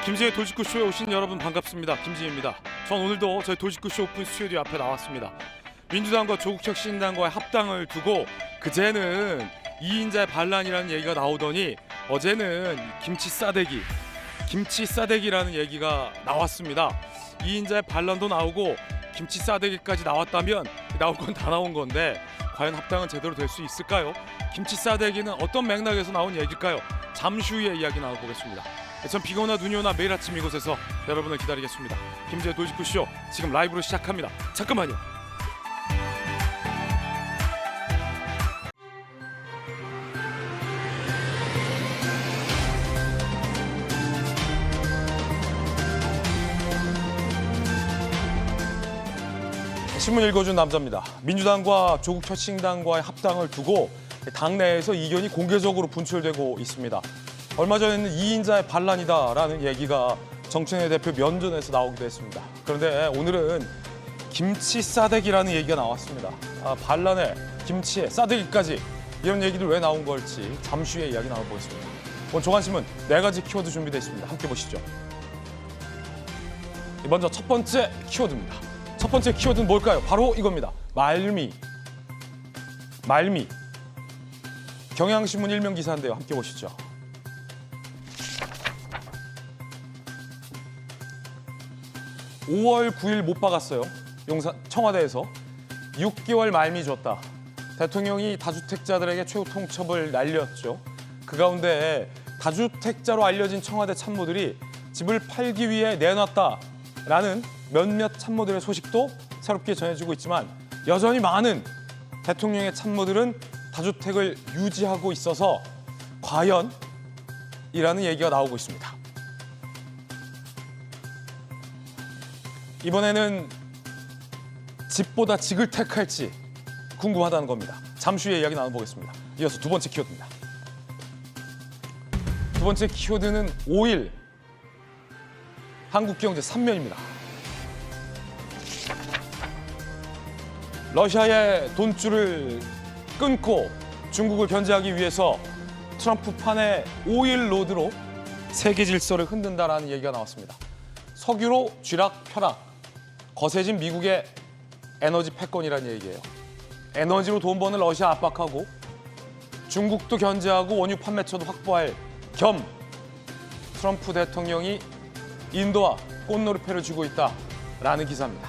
김지의 돌직구쇼에 오신 여러분 반갑습니다. 김지혜입니다. 전 오늘도 저희 돌직구쇼 오픈 스튜디오 앞에 나왔습니다. 민주당과 조국혁신당과의 합당을 두고 그제는 2인자의 반란이라는 얘기가 나오더니 어제는 김치 싸대기라는 얘기가 나왔습니다. 2인자의 반란도 나오고 김치 싸대기까지 나왔다면 나올 건 다 나온 건데 과연 합당은 제대로 될 수 있을까요? 김치 싸대기는 어떤 맥락에서 나온 얘기일까요? 잠시 후에 이야기 나눠보겠습니다. 전 비가 오나 눈이 오나 매일 아침 이곳에서 여러분을 기다리겠습니다. 김지의 돌직구쇼 지금 라이브로 시작합니다. 잠깐만요. 신문 읽어준 남자입니다. 민주당과 조국혁신당과의 합당을 두고 당내에서 이견이 공개적으로 분출되고 있습니다. 얼마 전에는 2인자의 반란이다라는 얘기가 정청래 대표 면전에서 나오기도 했습니다. 그런데 오늘은 김치 싸대기라는 얘기가 나왔습니다. 반란에 김치에 싸대기까지 이런 얘기들 왜 나온 걸지 잠시 후에 이야기 나눠보겠습니다. 오늘 조간신문 4가지 키워드 준비되어 있습니다. 함께 보시죠. 먼저 첫 번째 키워드입니다. 첫 번째 키워드는 뭘까요? 바로 이겁니다. 말미. 경향신문 일면 기사인데요. 함께 보시죠. (5월 9일) 못 박았어요. 청와대에서 6개월 말미 줬다. 대통령이 다주택자들에게 최후 통첩을 날렸죠. 그 가운데 다주택자로 알려진 청와대 참모들이 집을 팔기 위해 내놨다라는 몇몇 참모들의 소식도 새롭게 전해지고 있지만 여전히 많은 대통령의 참모들은 다주택을 유지하고 있어서 과연? 이라는 얘기가 나오고 있습니다. 이번에는 집보다 직을 택할지 궁금하다는 겁니다. 잠시 후에 이야기 나눠보겠습니다. 이어서 두 번째 키워드입니다. 두 번째 키워드는 5일 한국경제 3면입니다. 러시아의 돈줄을 끊고 중국을 견제하기 위해서 트럼프판의 5일 로드로 세계 질서를 흔든다라는 얘기가 나왔습니다. 석유로 쥐락펴락, 거세진 미국의 에너지 패권이라는 얘기예요. 에너지로 돈 버는 러시아 압박하고 중국도 견제하고 원유 판매처도 확보할 겸 트럼프 대통령이 인도와 꽃놀이패를 쥐고 있다라는 기사입니다.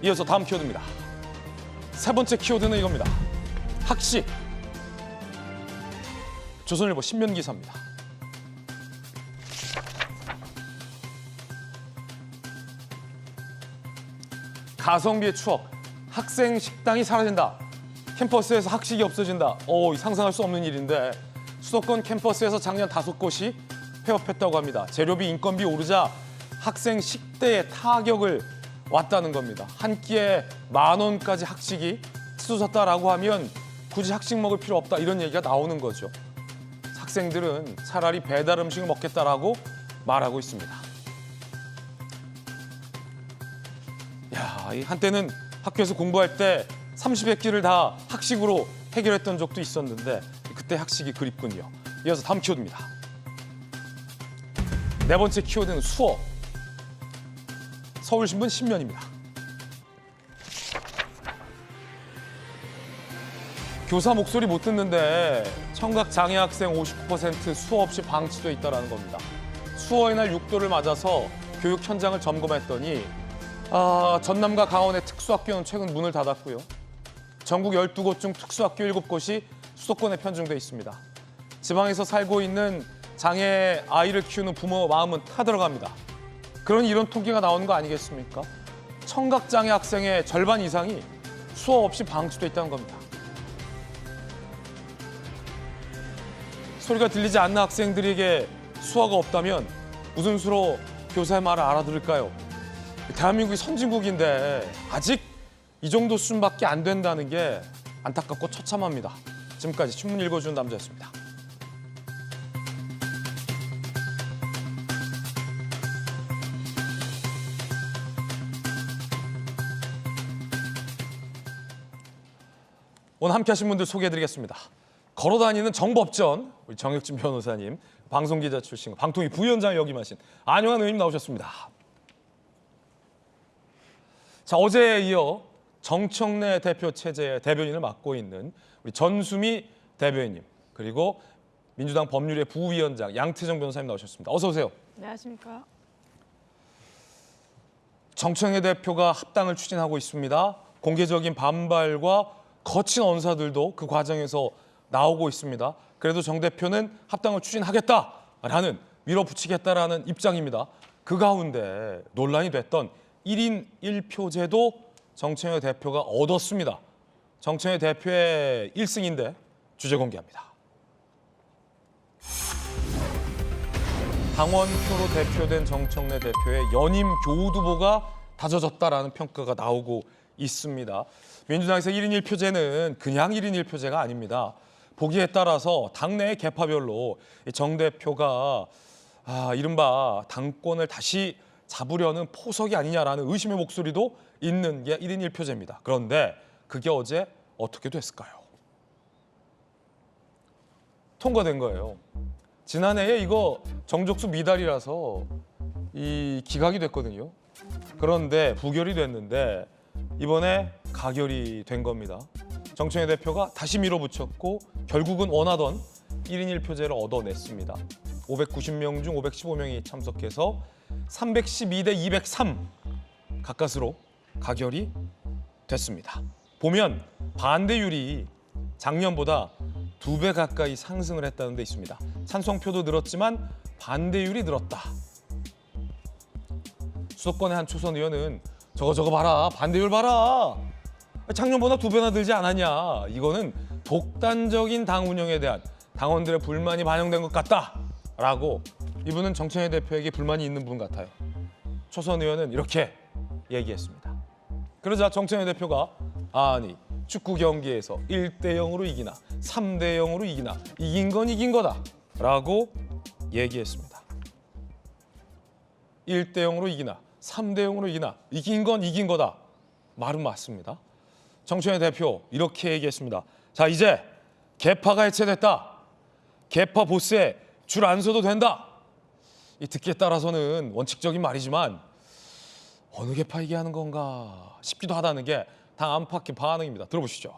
이어서 다음 키워드입니다. 세 번째 키워드는 이겁니다. 학식. 조선일보 신면 기사입니다. 가성비의 추억. 학생 식당이 사라진다. 캠퍼스에서 학식이 없어진다. 상상할 수 없는 일인데 수도권 캠퍼스에서 작년 5곳이 폐업했다고 합니다. 재료비, 인건비 오르자 학생 식대에 타격을 왔다는 겁니다. 한 끼에 10,000원까지 학식이 치솟았다라고 하면 굳이 학식 먹을 필요 없다 이런 얘기가 나오는 거죠. 학생들은 차라리 배달 음식을 먹겠다라고 말하고 있습니다. 한때는 학교에서 공부할 때 30여 끼를 다 학식으로 해결했던 적도 있었는데 그때 학식이 그립군요. 이어서 다음 키워드입니다. 네 번째 키워드는 수어. 서울신문 신면입니다. 교사 목소리 못 듣는데 청각장애 학생 59% 수어 없이 방치돼 있다는 겁니다. 수어의 날 6도를 맞아서 교육 현장을 점검했더니 전남과 강원의 특수학교는 최근 문을 닫았고요. 전국 12곳 중 특수학교 7곳이 수도권에 편중돼 있습니다. 지방에서 살고 있는 장애 아이를 키우는 부모 마음은 타들어갑니다. 그러니 이런 통계가 나오는 거 아니겠습니까? 청각장애 학생의 절반 이상이 수어 없이 방치돼 있다는 겁니다. 소리가 들리지 않는 학생들에게 수어가 없다면 무슨 수로 교사의 말을 알아들을까요? 대한민국이 선진국인데 아직 이 정도 수준밖에 안 된다는 게 안타깝고 처참합니다. 지금까지 신문 읽어주는 남자였습니다. 오늘 함께 하신 분들 소개해드리겠습니다. 걸어다니는 정법전 우리 정혁진 변호사님, 방송기자 출신 방통위 부위원장을 역임하신 안용환 의원님 나오셨습니다. 자, 어제에 이어 정청래 대표 체제의 대변인을 맡고 있는 우리 전수미 대변인님, 그리고 민주당 법률의 부위원장 양태정 변호사님 나오셨습니다. 어서 오세요. 안녕하십니까. 정청래 대표가 합당을 추진하고 있습니다. 공개적인 반발과 거친 언사들도 그 과정에서 나오고 있습니다. 그래도 정 대표는 합당을 추진하겠다라는, 밀어붙이겠다라는 입장입니다. 그 가운데 논란이 됐던 1인 1표제도 정청래 대표가 얻었습니다. 정청래 대표의 1승인데 주제 공개합니다. 당원표로 대표된 정청래 대표의 연임 교우두보가 다져졌다라는 평가가 나오고 있습니다. 민주당에서 1인 1표제는 그냥 1인 1표제가 아닙니다. 보기에 따라서 당내 계파별로 정 대표가 이른바 당권을 다시 잡으려는 포석이 아니냐라는 의심의 목소리도 있는 게 1인 1표제입니다. 그런데 그게 어제 어떻게 됐을까요? 통과된 거예요. 지난해에 이거 정족수 미달이라서 이 기각이 됐거든요. 그런데 부결이 됐는데 이번에 가결이 된 겁니다. 정청래 대표가 다시 밀어붙였고 결국은 원하던 1인 1표제를 얻어냈습니다. 590명 중 515명이 참석해서 312대 203 가까스로 가결이 됐습니다. 보면 반대율이 작년보다 2배 가까이 상승을 했다는 데 있습니다. 찬성표도 늘었지만 반대율이 늘었다. 수도권의 한 초선 의원은 저거 봐라, 반대율 봐라. 작년보다 2배나 늘지 않았냐. 이거는 독단적인 당 운영에 대한 당원들의 불만이 반영된 것 같다라고, 이분은 정청래 대표에게 불만이 있는 분 같아요. 초선 의원은 이렇게 얘기했습니다. 그러자 정청래 대표가 아니, 축구 경기에서 1대 0으로 이기나 3대 0으로 이기나 이긴 건 이긴 거다 라고 얘기했습니다. 1대 0으로 이기나 3대 0으로 이기나 이긴 건 이긴 거다. 말은 맞습니다. 정청래 대표 이렇게 얘기했습니다. 자, 이제 개파가 해체됐다. 개파 보스에 줄 안 서도 된다. 이 듣기에 따라서는 원칙적인 말이지만 어느 개파 얘기하는 건가 싶기도 하다는 게 당 안팎의 반응입니다. 들어보시죠.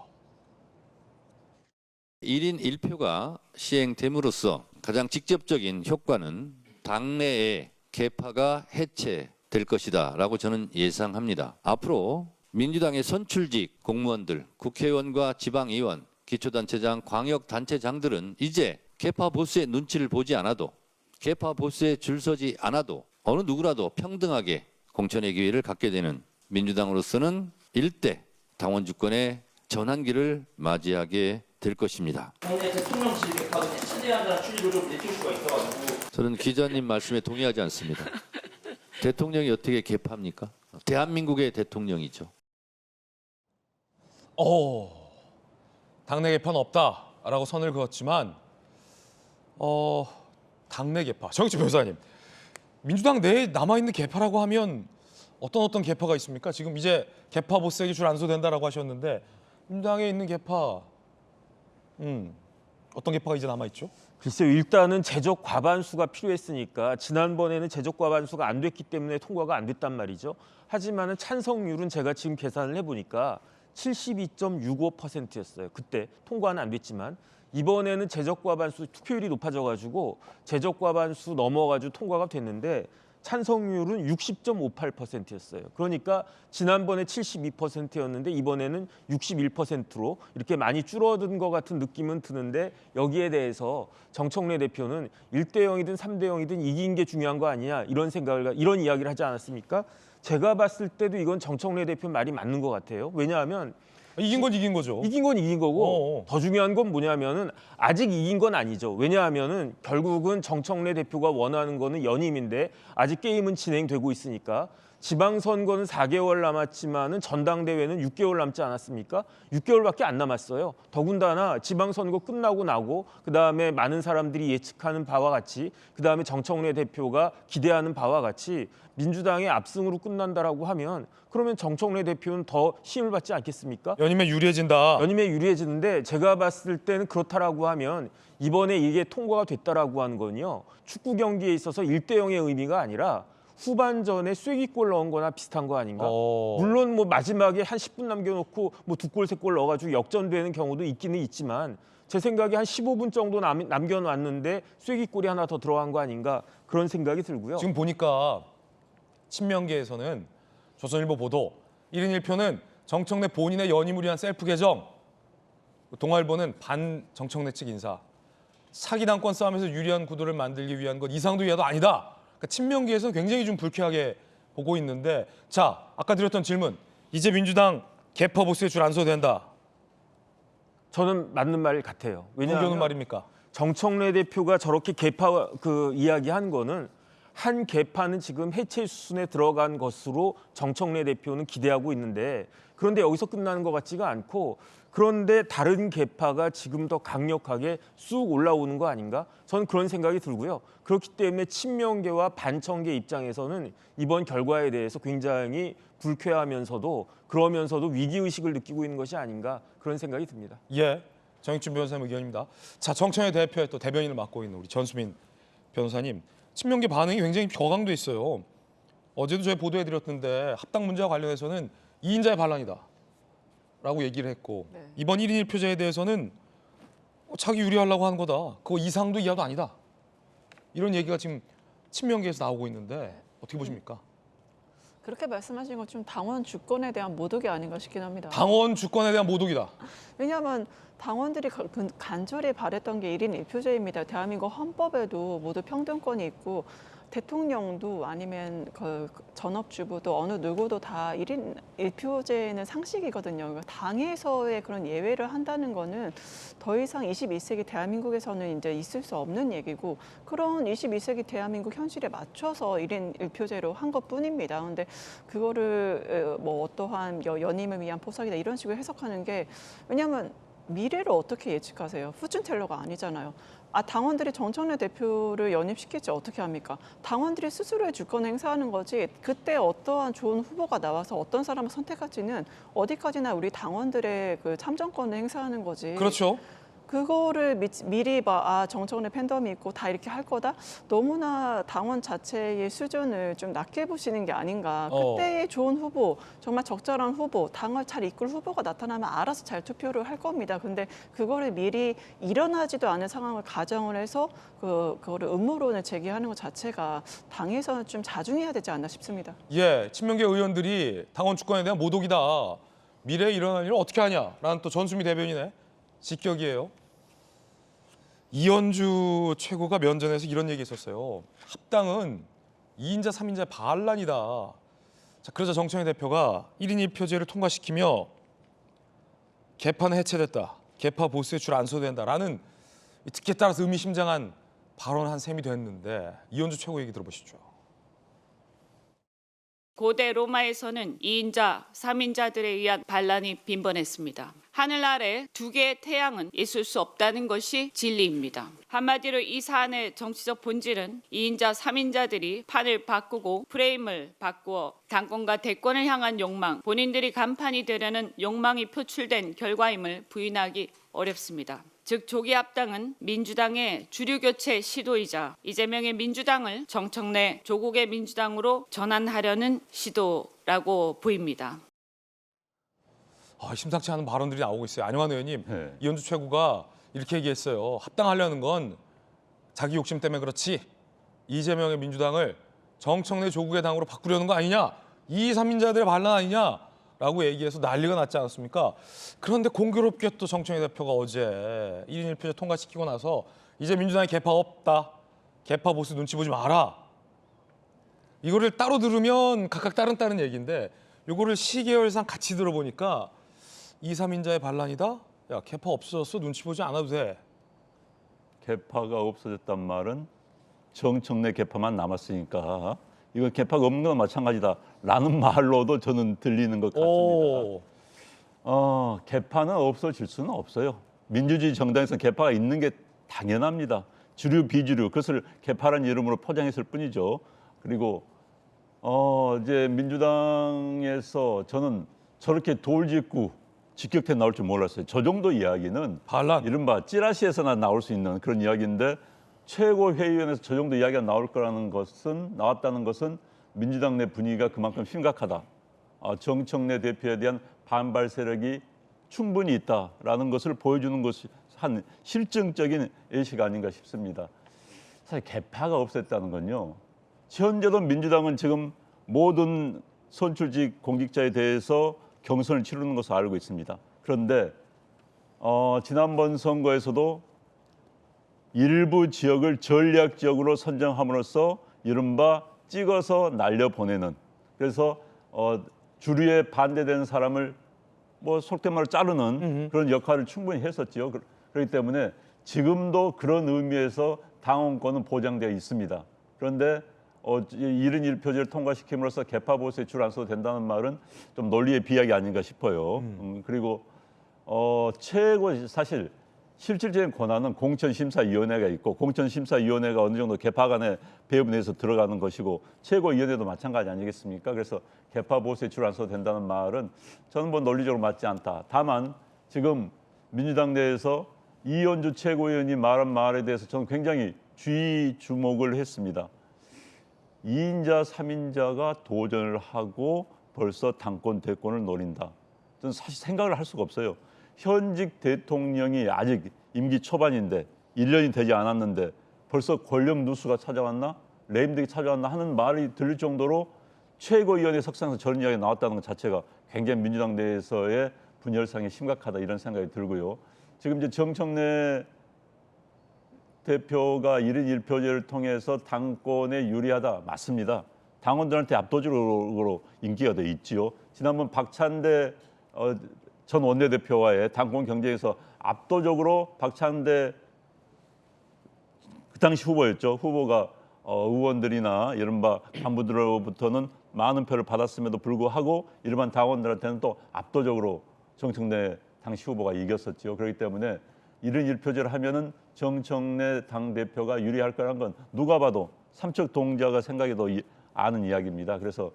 1인 1표가 시행됨으로써 가장 직접적인 효과는 당내의 개파가 해체될 것이다 라고 저는 예상합니다. 앞으로 민주당의 선출직 공무원들, 국회의원과 지방의원, 기초단체장, 광역단체장들은 이제 개파 보스의 눈치를 보지 않아도, 개파 보스에 줄 서지 않아도 어느 누구라도 평등하게 공천의 기회를 갖게 되는 민주당으로서는 일대 당원 주권의 전환기를 맞이하게 될 것입니다. 당내 대통령실 개파도 해체돼야한다는 추리를 좀 내칠 수가 있어가지고. 저는 기자님 말씀에 동의하지 않습니다. 대통령이 어떻게 개파입니까? 대한민국의 대통령이죠. 당내 개파는 없다라고 선을 그었지만 당내 개파, 정혁진 변호사님, 민주당 내에 남아있는 개파라고 하면 어떤 개파가 있습니까? 지금 이제 개파 보스에게 줄 안 서도 된다라고 하셨는데 민주당에 있는 개파, 어떤 개파가 이제 남아있죠? 글쎄요, 일단은 제적 과반수가 필요했으니까 지난번에는 제적 과반수가 안 됐기 때문에 통과가 안 됐단 말이죠. 하지만은 찬성률은 제가 지금 계산을 해보니까 72.65%였어요. 그때 통과는 안 됐지만 이번에는 제적 과반수 투표율이 높아져가지고 제적 과반수 넘어가지고 통과가 됐는데 찬성률은 60.58%였어요. 그러니까 지난번에 72%였는데 이번에는 61%로 이렇게 많이 줄어든 것 같은 느낌은 드는데, 여기에 대해서 정청래 대표는 1대 0이든 3대 0이든 이긴 게 중요한 거 아니냐, 이런 이야기를 하지 않았습니까? 제가 봤을 때도 이건 정청래 대표 말이 맞는 것 같아요. 왜냐하면 이긴 건 이긴 거죠. 이긴 건 이긴 거고 더 중요한 건 뭐냐면은 아직 이긴 건 아니죠. 왜냐하면은 결국은 정청래 대표가 원하는 거는 연임인데 아직 게임은 진행되고 있으니까 지방선거는 4개월 남았지만은 전당대회는 6개월 남지 않았습니까? 6개월밖에 안 남았어요. 더군다나 지방선거 끝나고 나고 그다음에 많은 사람들이 예측하는 바와 같이 그다음에 정청래 대표가 기대하는 바와 같이 민주당의 압승으로 끝난다라고 하면 그러면 정청래 대표는 더 힘을 받지 않겠습니까? 연임에 유리해진다. 연임에 유리해지는데 제가 봤을 때는 그렇다라고 하면 이번에 이게 통과가 됐다라고 하는 건요. 축구 경기에 있어서 1대0의 의미가 아니라 후반전에 쐐기골 넣은 거나 비슷한 거 아닌가? 물론 뭐 마지막에 한 10분 남겨놓고 뭐 2골, 3골 넣어가지고 역전되는 경우도 있기는 있지만 제 생각에 한 15분 정도 남겨놨는데 쐐기골이 하나 더 들어간 거 아닌가 그런 생각이 들고요. 지금 보니까 친명계에서는 조선일보 보도 1인 1표는 정청래 본인의 연임을 위한 셀프 계정, 동아일보는 반 정청래 측 인사, 차기 당권 싸움에서 유리한 구도를 만들기 위한 것 이상도 이하도 아니다. 그러니까 친명계에서는 굉장히 좀 불쾌하게 보고 있는데, 자 아까 드렸던 질문, 이제 민주당 개파 보스의 줄 안 서도 된다. 저는 맞는 말 같아요. 누구는 왜냐하면 말입니까? 정청래 대표가 저렇게 개파 그 이야기한 거는 한 개파는 지금 해체 수순에 들어간 것으로 정청래 대표는 기대하고 있는데 그런데 여기서 끝나는 것 같지가 않고 그런데 다른 개파가 지금 더 강력하게 쑥 올라오는 거 아닌가? 저는 그런 생각이 들고요. 그렇기 때문에 친명계와 반청계 입장에서는 이번 결과에 대해서 굉장히 불쾌하면서도 그러면서도 위기의식을 느끼고 있는 것이 아닌가 그런 생각이 듭니다. 예, 정익준 변호사님 의견입니다. 자, 정청래 대표의 또 대변인을 맡고 있는 우리 전수민 변호사님, 친명계 반응이 굉장히 격앙돼 있어요. 어제도 저희 보도해드렸는데 합당 문제와 관련해서는 2인자의 반란이다 라고 얘기를 했고 네. 이번 1인 1표제에 대해서는 자기 유리하려고 하는 거다. 그거 이상도 이하도 아니다. 이런 얘기가 지금 친명계에서 나오고 있는데 어떻게 보십니까? 그렇게 말씀하신 건 좀 당원 주권에 대한 모독이 아닌가 싶긴 합니다. 당원 주권에 대한 모독이다. 왜냐하면 당원들이 간절히 바랬던 게 1인 1표제입니다. 대한민국 헌법에도 모두 평등권이 있고 대통령도 아니면 그 전업주부도 어느 누구도 다 1인 1표제는 상식이거든요. 그러니까 당에서의 그런 예외를 한다는 거는 더 이상 21세기 대한민국에서는 이제 있을 수 없는 얘기고 그런 21세기 대한민국 현실에 맞춰서 1인 1표제로 한 것뿐입니다. 그런데 그거를 뭐 어떠한 연임을 위한 포석이다 이런 식으로 해석하는 게 왜냐하면 미래를 어떻게 예측하세요? 후춘텔러가 아니잖아요. 당원들이 정청래 대표를 연임시킬지 어떻게 합니까? 당원들이 스스로의 주권을 행사하는 거지 그때 어떠한 좋은 후보가 나와서 어떤 사람을 선택할지는 어디까지나 우리 당원들의 그 참정권을 행사하는 거지. 그렇죠. 그거를 미리 정청래 팬덤이 있고 다 이렇게 할 거다? 너무나 당원 자체의 수준을 좀 낮게 보시는 게 아닌가. 그때의 좋은 후보, 정말 적절한 후보, 당을 잘 이끌 후보가 나타나면 알아서 잘 투표를 할 겁니다. 근데 그거를 미리 일어나지도 않은 상황을 가정을 해서 그거를 음모론을 제기하는 것 자체가 당에서는 좀 자중해야 되지 않나 싶습니다. 예, 친명계 의원들이 당원 주권에 대한 모독이다. 미래에 일어날 일을 어떻게 하냐라는 또 전수미 대변인의 직격이에요. 이현주 최고가 면전에서 이런 얘기 했었어요. 합당은 2인자, 3인자의 반란이다. 자, 그러자 정청래 대표가 1인 1표제를 통과시키며 개파는 해체됐다. 개파 보스의 줄 안 서도 된다라는 특기에 따라서 의미심장한 발언한 셈이 됐는데 이현주 최고 얘기 들어보시죠. 고대 로마에서는 2인자, 3인자들에 의한 반란이 빈번했습니다. 하늘 아래 두 개의 태양은 있을 수 없다는 것이 진리입니다. 한마디로 이 사안의 정치적 본질은 2인자, 3인자들이 판을 바꾸고 프레임을 바꾸어 당권과 대권을 향한 욕망, 본인들이 간판이 되려는 욕망이 표출된 결과임을 부인하기 어렵습니다. 즉 조기 합당은 민주당의 주류 교체 시도이자 이재명의 민주당을 정청래 조국의 민주당으로 전환하려는 시도라고 보입니다. 심상치 않은 발언들이 나오고 있어요. 안영환 의원님, 네. 이현주 최고가 이렇게 얘기했어요. 합당하려는 건 자기 욕심 때문에 그렇지 이재명의 민주당을 정청래 조국의 당으로 바꾸려는 거 아니냐? 2, 3인자들의 반란 아니냐? 라고 얘기해서 난리가 났지 않았습니까? 그런데 공교롭게 또 정청래 대표가 어제 1인 1표제 통과시키고 나서 이제 민주당에 개파 없다. 개파 보스 눈치 보지 마라. 이거를 따로 들으면 각각 따른 얘기인데 이거를 시계열상 같이 들어보니까 2, 3인자의 반란이다? 야, 개파 없어졌어. 눈치 보지 않아도 돼. 개파가 없어졌단 말은 정청래 개파만 남았으니까 이거 개파가 없는 거나 마찬가지다. 라는 말로도 저는 들리는 것 같습니다. 오. 개파는 없어질 수는 없어요. 민주주의 정당에서 개파가 있는 게 당연합니다. 주류, 비주류, 그것을 개파라는 이름으로 포장했을 뿐이죠. 그리고 이제 민주당에서 저는 저렇게 돌직구 직격탄 나올 줄 몰랐어요. 저 정도 이야기는 반란. 이른바 찌라시에서나 나올 수 있는 그런 이야기인데 최고회의원에서 저 정도 이야기가 나왔다는 것은 민주당 내 분위기가 그만큼 심각하다. 정청래 대표에 대한 반발 세력이 충분히 있다라는 것을 보여주는 것이 한 실증적인 예시가 아닌가 싶습니다. 사실 개파가 없었다는 건요. 현재도 민주당은 지금 모든 선출직 공직자에 대해서 경선을 치르는 것으로 알고 있습니다. 그런데 지난번 선거에서도 일부 지역을 전략적으로 선정함으로써 이른바 찍어서 날려보내는, 그래서 주류에 반대되는 사람을 속된 말로 자르는 그런 역할을 충분히 했었죠. 그렇기 때문에 지금도 그런 의미에서 당원권은 보장되어 있습니다. 그런데 71표제를 통과시킴으로써 개파 보수에 줄 안 써도 된다는 말은 좀 논리의 비약이 아닌가 싶어요. 그리고 최고 사실 실질적인 권한은 공천심사위원회가 있고, 공천심사위원회가 어느 정도 개파 간의 배분에서 들어가는 것이고, 최고위원회도 마찬가지 아니겠습니까? 그래서 개파 보수에 줄 안 써도 된다는 말은 저는 논리적으로 맞지 않다. 다만 지금 민주당 내에서 이현주 최고위원이 말한 말에 대해서 저는 굉장히 주목을 했습니다. 2인자, 3인자가 도전을 하고 벌써 당권, 대권을 노린다. 저는 사실 생각을 할 수가 없어요. 현직 대통령이 아직 임기 초반인데 1년이 되지 않았는데 벌써 권력 누수가 찾아왔나? 레임덕이 찾아왔나 하는 말이 들릴 정도로 최고위원회 석상에서 저런 이야기가 나왔다는 것 자체가 굉장히 민주당 내에서의 분열상이 심각하다, 이런 생각이 들고요. 지금 이제 정청래 대표가 1인 1표제를 통해서 당권에 유리하다, 맞습니다. 당원들한테 압도적으로 인기가 돼 있지요. 지난번 박찬대 전 원내대표와의 당권 경쟁에서 압도적으로 박찬대 그 당시 후보였죠. 후보가 의원들이나 이른바 간부들로부터는 많은 표를 받았음에도 불구하고 일반 당원들한테는 또 압도적으로 정청래 당시 후보가 이겼었죠. 그렇기 때문에 1인 1표제를 하면은 정청래 당대표가 유리할 거라는 건 누가 봐도 삼척 동자가 생각해도 아는 이야기입니다. 그래서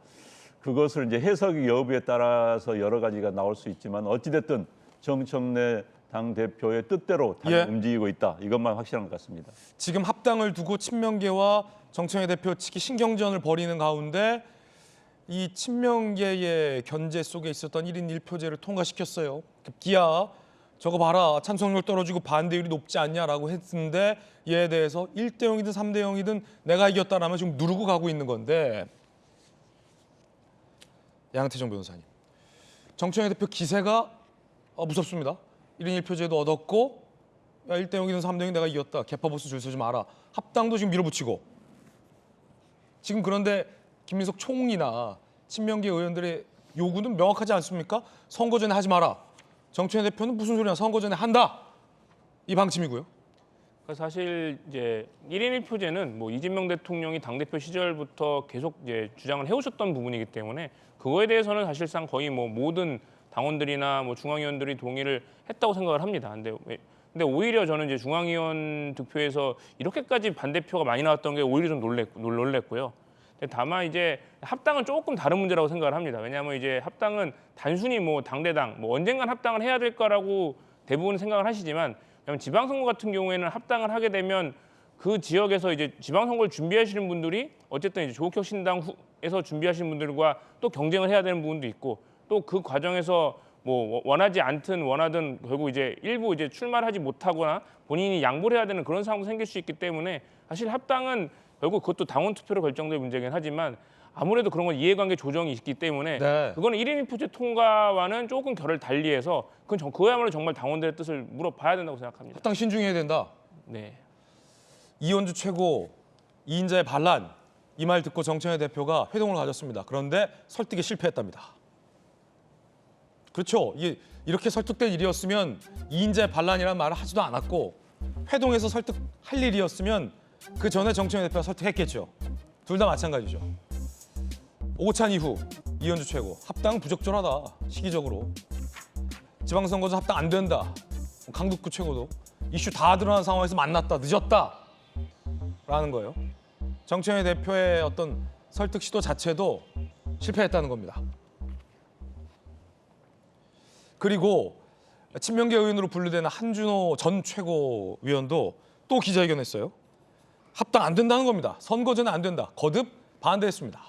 그것을 이제 해석 여부에 따라서 여러 가지가 나올 수 있지만 어찌됐든 정청래 당대표의 뜻대로 당이 움직이고 있다. 이것만 확실한 것 같습니다. 지금 합당을 두고 친명계와 정청래 대표 측이 신경전을 벌이는 가운데 이 친명계의 견제 속에 있었던 1인 1표제를 통과시켰어요. 급기야 저거 봐라, 찬성률 떨어지고 반대율이 높지 않냐라고 했는데 이에 대해서 1대 0이든 3대 0이든 내가 이겼다라면 지금 누르고 가고 있는 건데, 양태정 변호사님, 정청래 대표 기세가 무섭습니다. 1인 1표제도 얻었고, 야, 1대 0이든 3대 0 내가 이겼다, 개파 보수 줄 서지 마라, 합당도 지금 밀어붙이고, 지금 그런데 김민석 총리나 친명계 의원들의 요구는 명확하지 않습니까? 선거 전에 하지 마라. 정청래 대표는 무슨 소리냐, 선거 전에 한다, 이 방침이고요. 사실 이제 1인 1표제는 이재명 대통령이 당대표 시절부터 계속 이제 주장을 해오셨던 부분이기 때문에 그거에 대해서는 사실상 거의 모든 당원들이나 중앙위원들이 동의를 했다고 생각을 합니다. 근데 오히려 저는 이제 중앙위원 득표에서 이렇게까지 반대표가 많이 나왔던 게 오히려 좀 놀랬고요. 다만 이제 합당은 조금 다른 문제라고 생각을 합니다. 왜냐하면 이제 합당은 단순히 당대당 언젠간 합당을 해야 될 거라고 대부분 생각을 하시지만, 지방선거 같은 경우에는 합당을 하게 되면 그 지역에서 이제 지방선거를 준비하시는 분들이 어쨌든 이제 조국혁 신당에서 준비하시는 분들과 또 경쟁을 해야 되는 부분도 있고, 또 그 과정에서 원하지 않든 원하든 결국 이제 일부 이제 출마를 하지 못하거나 본인이 양보를 해야 되는 그런 상황도 생길 수 있기 때문에 사실 합당은 결국 그것도 당원 투표로 결정될 문제긴 하지만 아무래도 그런 건 이해관계 조정이 있기 때문에 그거는 1인 1표제 통과와는 조금 결을 달리해서 그거야말로 정말 당원들의 뜻을 물어봐야 된다고 생각합니다. 합당 신중해야 된다. 네. 이현주 최고 2인자의 반란, 이 말 듣고 정청래 대표가 회동을 가졌습니다. 그런데 설득에 실패했답니다. 그렇죠. 이렇게 설득될 일이었으면 2인자의 반란이라는 말을 하지도 않았고, 회동에서 설득할 일이었으면 그 전에 정청래 대표가 설득했겠죠. 둘 다 마찬가지죠. 오찬 이후 이현주 최고 합당 부적절하다 시기적으로 지방선거에서 합당 안 된다 강북구 최고도 이슈 다 드러난 상황에서 만났다 늦었다 라는 거예요. 정청래 대표의 어떤 설득 시도 자체도 실패했다는 겁니다. 그리고 친명계 의원으로 분류되는 한준호 전 최고위원도 또 기자회견했어요. 합당 안 된다는 겁니다. 선거 전에 안 된다. 거듭 반대했습니다.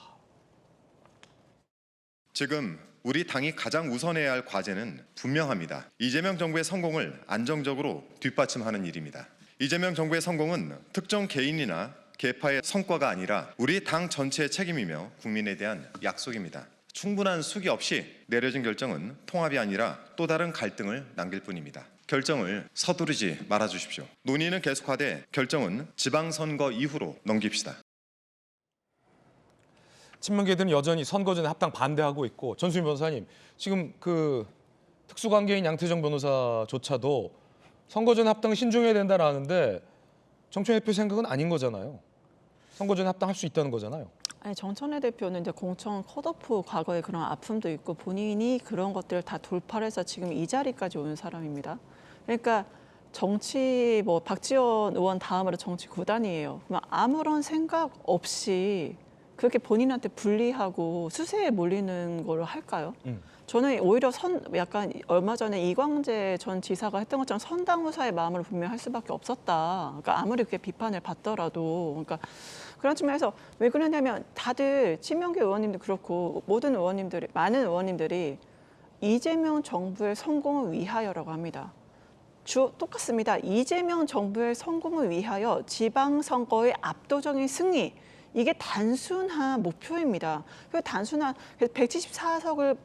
지금 우리 당이 가장 우선해야 할 과제는 분명합니다. 이재명 정부의 성공을 안정적으로 뒷받침하는 일입니다. 이재명 정부의 성공은 특정 개인이나 계파의 성과가 아니라 우리 당 전체의 책임이며 국민에 대한 약속입니다. 충분한 수기 없이 내려진 결정은 통합이 아니라 또 다른 갈등을 남길 뿐입니다. 결정을 서두르지 말아주십시오. 논의는 계속하되 결정은 지방선거 이후로 넘깁시다. 친명계들은 여전히 선거 전에 합당 반대하고 있고 전수민 변호사님 지금 그 특수관계인 양태정 변호사조차도 선거 전에 합당 신중해야 된다라는데 정청래 대표 생각은 아닌 거잖아요. 선거 전에 합당할 수 있다는 거잖아요. 아니 정청래 대표는 이제 공천 컷오프 과거에 그런 아픔도 있고 본인이 그런 것들을 다 돌파를 해서 지금 이 자리까지 온 사람입니다. 그러니까 정치 뭐 박지원 의원 다음으로 정치 구단이에요. 그러면 아무런 생각 없이 그렇게 본인한테 불리하고 수세에 몰리는 걸 할까요? 저는 오히려 약간 얼마 전에 이광재 전 지사가 했던 것처럼 선당후사의 마음으로 분명 할 수밖에 없었다. 그러니까 아무리 그렇게 비판을 받더라도, 그러니까 그런 측면에서 왜 그러냐면 다들 친명계 의원님도 그렇고 모든 의원님들이 많은 의원님들이 이재명 정부의 성공을 위하여라고 합니다. 똑같습니다. 이재명 정부의 성공을 위하여 지방선거의 압도적인 승리. 이게 단순한 목표입니다. 그 단순한 174석을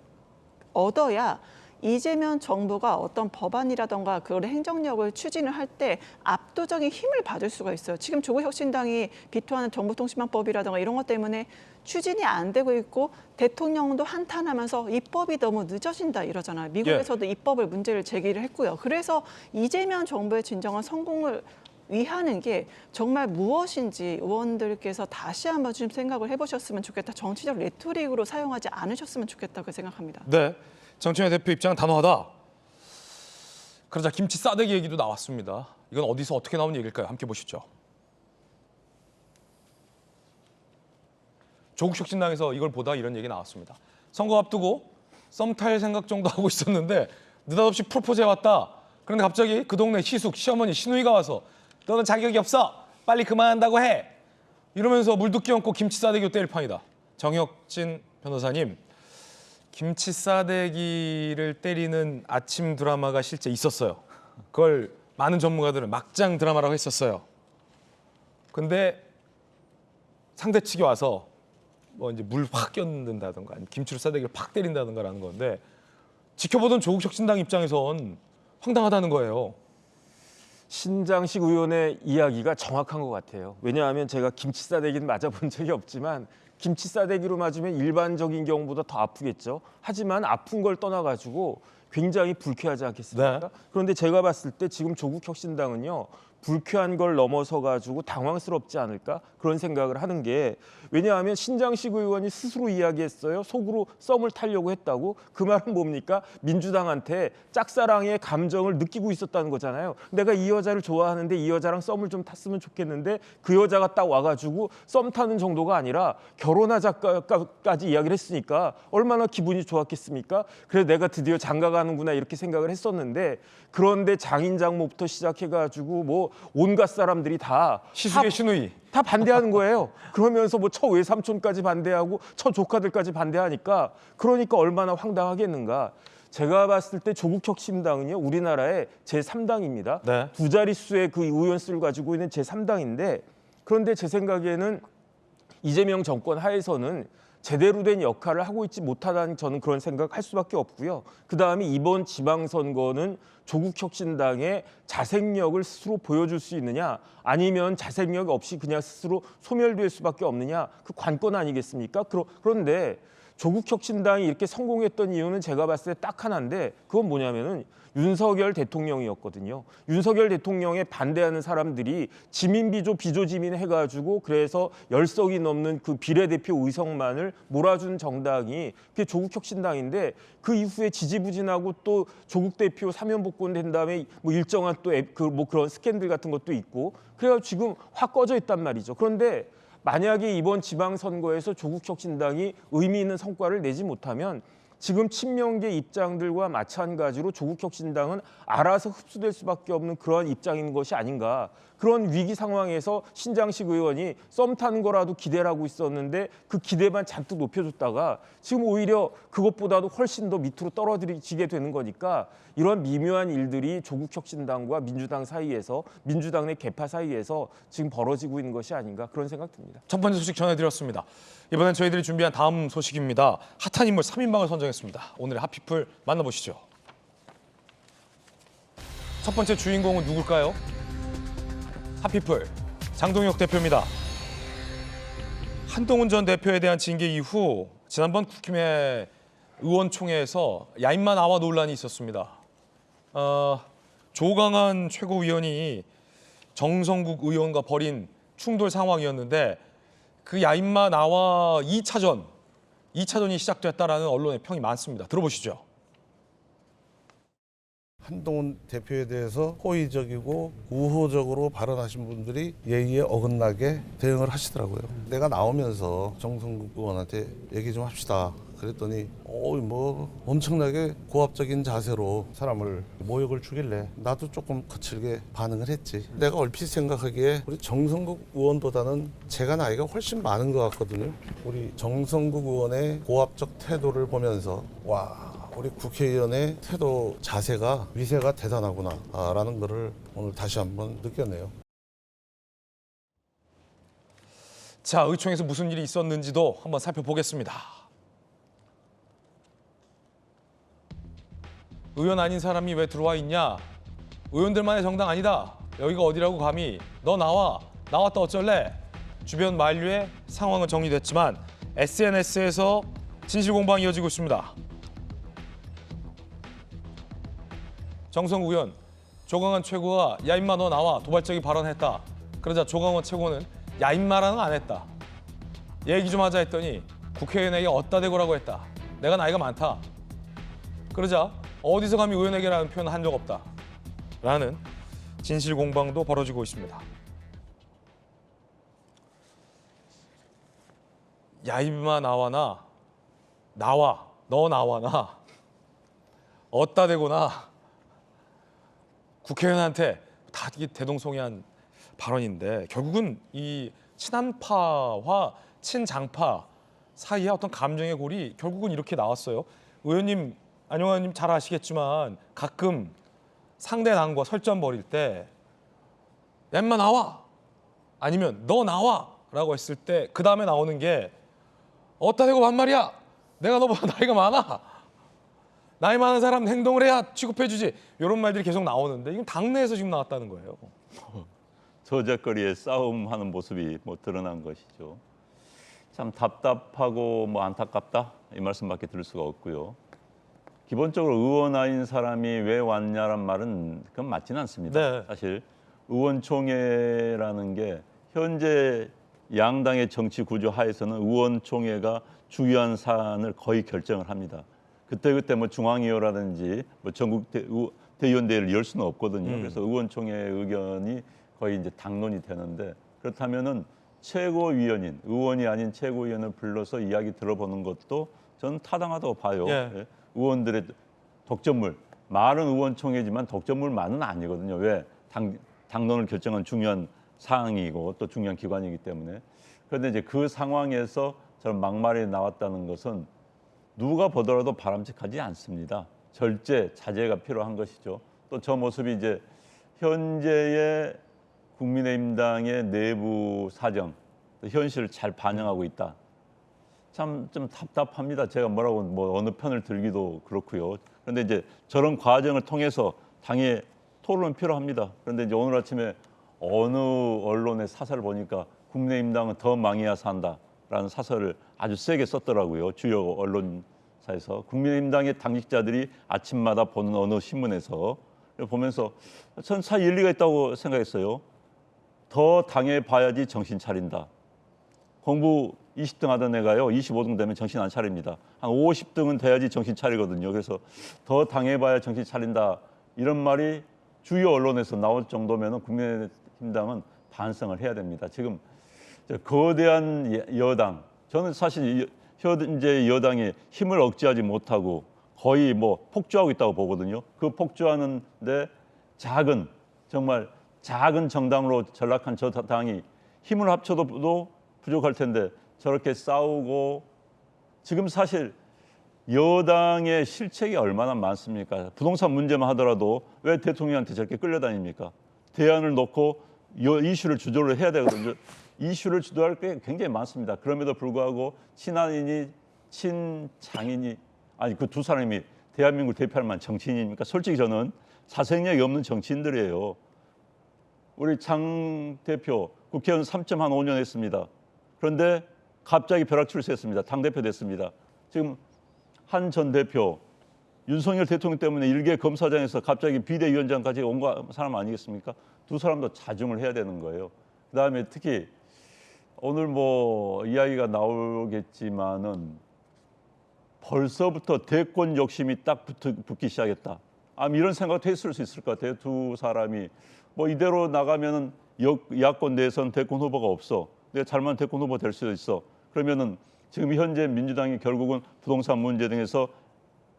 얻어야 이재명 정부가 어떤 법안이라던가 그걸 행정력을 추진을 할 때 압도적인 힘을 받을 수가 있어요. 지금 조국혁신당이 비토하는 정보통신망법이라던가 이런 것 때문에 추진이 안 되고 있고 대통령도 한탄하면서 입법이 너무 늦어진다 이러잖아요. 미국에서도 입법을 문제를 제기를 했고요. 그래서 이재명 정부의 진정한 성공을 위하는 게 정말 무엇인지 의원들께서 다시 한번 좀 생각을 해보셨으면 좋겠다. 정치적 레토릭으로 사용하지 않으셨으면 좋겠다고 생각합니다. 네, 정청래 대표 입장은 단호하다. 그러자 김치 싸대기 얘기도 나왔습니다. 이건 어디서 어떻게 나온 얘기일까요? 함께 보시죠. 조국혁신당에서 이걸 보다 이런 얘기 나왔습니다. 선거 앞두고 썸 탈 생각 정도 하고 있었는데 느닷없이 프로포즈 해왔다. 그런데 갑자기 그 동네 시숙, 시어머니, 시누이가 와서 너는 자격이 없어. 빨리 그만한다고 해. 이러면서 물도 끼얹고 김치 싸대기로 때릴 판이다. 정혁진 변호사님, 김치 싸대기를 때리는 아침 드라마가 실제 있었어요. 그걸 많은 전문가들은 막장 드라마라고 했었어요. 근데 상대 측이 와서 뭐 이제 물 확 끼얹는다든가 김치로 싸대기를 팍 때린다든가라는 건데 지켜보던 조국혁신당 입장에선 황당하다는 거예요. 신장식 의원의 이야기가 정확한 것 같아요. 왜냐하면 제가 김치 싸대기는 맞아본 적이 없지만 김치 싸대기로 맞으면 일반적인 경우보다 더 아프겠죠. 하지만 아픈 걸 떠나가지고 굉장히 불쾌하지 않겠습니까? 네. 그런데 제가 봤을 때 지금 조국혁신당은요. 불쾌한 걸 넘어서 가지고 당황스럽지 않을까 그런 생각을 하는 게 왜냐하면 신장식 의원이 스스로 이야기했어요. 속으로 썸을 타려고 했다고. 그 말은 뭡니까? 민주당한테 짝사랑의 감정을 느끼고 있었다는 거잖아요. 내가 이 여자를 좋아하는데 이 여자랑 썸을 좀 탔으면 좋겠는데 그 여자가 딱 와가지고 썸 타는 정도가 아니라 결혼하자까지 이야기를 했으니까 얼마나 기분이 좋았겠습니까? 그래서 내가 드디어 장가가는구나 이렇게 생각을 했었는데 그런데 장인장모부터 시작해가지고 뭐 온갖 사람들이 다 시숙의 시누이 다 반대하는 거예요. 그러면서 뭐 처외삼촌까지 반대하고 처조카들까지 반대하니까 그러니까 얼마나 황당하겠는가. 제가 봤을 때 조국혁신당은요 우리나라의 제3당입니다. 네. 두 자릿수의 그 의원수를 가지고 있는 제3당인데 그런데 제 생각에는 이재명 정권 하에서는 제대로 된 역할을 하고 있지 못하다는 저는 그런 생각할 수밖에 없고요. 그다음에 이번 지방선거는 조국혁신당의 자생력을 스스로 보여줄 수 있느냐 아니면 자생력 없이 그냥 스스로 소멸될 수밖에 없느냐 그 관건 아니겠습니까? 그런데 조국혁신당이 이렇게 성공했던 이유는 제가 봤을 때 딱 하나인데 그건 뭐냐면은 윤석열 대통령이었거든요. 윤석열 대통령에 반대하는 사람들이 지민비조 비조지민 해가지고 그래서 10석이 넘는 그 비례대표 의석만을 몰아준 정당이 그게 조국혁신당인데 그 이후에 지지부진하고 또 조국 대표 사면복권 된 다음에 뭐 일정한 또 뭐 그런 스캔들 같은 것도 있고 그래가지고 지금 확 꺼져 있단 말이죠. 그런데 만약에 이번 지방선거에서 조국혁신당이 의미 있는 성과를 내지 못하면 지금 친명계 입장들과 마찬가지로 조국혁신당은 알아서 흡수될 수밖에 없는 그런 입장인 것이 아닌가. 그런 위기 상황에서 신장식 의원이 썸 타는 거라도 기대를 하고 있었는데 그 기대만 잔뜩 높여줬다가 지금 오히려 그것보다도 훨씬 더 밑으로 떨어지게 되는 거니까 이런 미묘한 일들이 조국혁신당과 민주당 사이에서 민주당 내 계파 사이에서 지금 벌어지고 있는 것이 아닌가 그런 생각 듭니다. 첫 번째 소식 전해드렸습니다. 이번엔 저희들이 준비한 다음 소식입니다. 핫한 인물 3인방을 선정했습니다. 오늘의 핫피플 만나보시죠. 첫 번째 주인공은 누굴까요? 핫피플 장동혁 대표입니다. 한동훈 전 대표에 대한 징계 이후 지난번 국힘의 의원총회에서 야인마 나와 논란이 있었습니다. 조강한 최고위원이 정성국 의원과 벌인 충돌 상황이었는데 그 야인마 나와 2차전이 시작됐다라는 언론의 평이 많습니다. 들어보시죠. 한동훈 대표에 대해서 호의적이고 우호적으로 발언하신 분들이 예의에 어긋나게 대응을 하시더라고요. 내가 나오면서 정성국 의원한테 얘기 좀 합시다. 그랬더니 뭐 엄청나게 고압적인 자세로 사람을 모욕을 주길래 나도 조금 거칠게 반응을 했지. 내가 얼핏 생각하기에 우리 정성국 의원보다는 제가 나이가 훨씬 많은 것 같거든요. 우리 정성국 의원의 고압적 태도를 보면서 와, 우리 국회의원의 태도 자세가 위세가 대단하구나라는 것을 오늘 다시 한번 느꼈네요. 자, 의총에서 무슨 일이 있었는지도 한번 살펴보겠습니다. 의원 아닌 사람이 왜 들어와 있냐? 의원들만의 정당 아니다. 여기가 어디라고 감히? 너 나와. 나왔다 어쩔래? 주변 만류에 상황은 정리됐지만 SNS에서 진실 공방이 이어지고 있습니다. 정성국 의원, 조강한 최고가 야 임마 너 나와 도발적인 발언했다. 그러자 조강원 최고는 야 임마라는 안 했다. 얘기 좀 하자 했더니 국회의원에게 어따 대고라고 했다. 내가 나이가 많다. 그러자 어디서 감히 의원에게라는 표현을 한 적 없다. 라는 진실 공방도 벌어지고 있습니다. 야 임마 나와나 나와 너 나와나 어따 대고나 국회의원한테 다 이게 대동소이한 발언인데 결국은 이 친한파와 친장파 사이의 어떤 감정의 골이 결국은 이렇게 나왔어요. 의원님, 안용 의원님 잘 아시겠지만 가끔 상대 당과 설전 벌일 때 야 인마 나와 아니면 너 나와 라고 했을 때 그 다음에 나오는 게 어따 대고 반말이야. 내가 너보다 나이가 많아. 나이 많은 사람 행동을 해야 취급해주지. 이런 말들이 계속 나오는데 이건 당내에서 지금 나왔다는 거예요. 저작거리에 싸움하는 모습이 드러난 것이죠. 참 답답하고 안타깝다 이 말씀밖에 들을 수가 없고요. 기본적으로 의원 아닌 사람이 왜 왔냐란 말은 그건 맞지는 않습니다. 네. 사실 의원총회라는 게 현재 양당의 정치 구조 하에서는 의원총회가 중요한 사안을 거의 결정을 합니다. 그때 중앙위원회라든지 전국 대의원대회를 열 수는 없거든요. 그래서 의원총회 의견이 거의 이제 당론이 되는데 그렇다면은 최고위원인 의원이 아닌 최고위원을 불러서 이야기 들어보는 것도 저는 타당하다고 봐요. 예. 의원들의 독점물 말은 의원총회지만 독점물만은 아니거든요. 왜 당론을 결정한 중요한 사항이고 또 중요한 기관이기 때문에. 그런데 이제 그 상황에서 저런 막말이 나왔다는 것은 누가 보더라도 바람직하지 않습니다. 절제, 자제가 필요한 것이죠. 또 저 모습이 이제 현재의 국민의힘당의 내부 사정, 현실을 잘 반영하고 있다. 참 좀 답답합니다. 제가 뭐라고 어느 편을 들기도 그렇고요. 그런데 이제 저런 과정을 통해서 당의 토론은 필요합니다. 그런데 이제 오늘 아침에 어느 언론의 사설을 보니까 국민의힘당은 더 망해야 산다. 라는 사설을 아주 세게 썼더라고요. 주요 언론사에서. 국민의힘당의 당직자들이 아침마다 보는 어느 신문에서 보면서 전 사 일리가 있다고 생각했어요. 더 당해봐야지 정신 차린다. 공부 20등 하던 애가요, 25등 되면 정신 안 차립니다. 한 50등은 돼야지 정신 차리거든요. 그래서 더 당해봐야 정신 차린다. 이런 말이 주요 언론에서 나올 정도면 국민의힘당은 반성을 해야 됩니다. 지금 거대한 여당, 저는 사실 현재 여당이 힘을 억제하지 못하고 거의 뭐 폭주하고 있다고 보거든요. 그 폭주하는데 정말 작은 정당으로 전락한 저 당이 힘을 합쳐도 부족할 텐데 저렇게 싸우고, 지금 사실 여당의 실책이 얼마나 많습니까? 부동산 문제만 하더라도 왜 대통령한테 저렇게 끌려다닙니까? 대안을 놓고 이슈를 주도를 해야 되거든요. 이슈를 주도할 게 굉장히 많습니다. 그럼에도 불구하고 친한이니 친장이니, 아니 그 두 사람이 대한민국을 대표할 만한 정치인입니까? 솔직히 저는 사생력이 없는 정치인들이에요. 우리 장 대표 국회의원 3.5년 했습니다. 그런데 갑자기 벼락 출세했습니다. 당대표 됐습니다. 지금 한 전 대표 윤석열 대통령 때문에 일개 검사장에서 갑자기 비대위원장까지 온 사람 아니겠습니까? 두 사람도 자중을 해야 되는 거예요. 그다음에 특히 오늘 뭐 이야기가 나오겠지만은 벌써부터 대권 욕심이 딱 붙기 시작했다. 이런 생각도 했을 수 있을 것 같아요. 두 사람이 뭐 이대로 나가면은 야권 내에선 대권 후보가 없어. 내가 잘만 대권 후보 될 수도 있어. 그러면은 지금 현재 민주당이 결국은 부동산 문제 등에서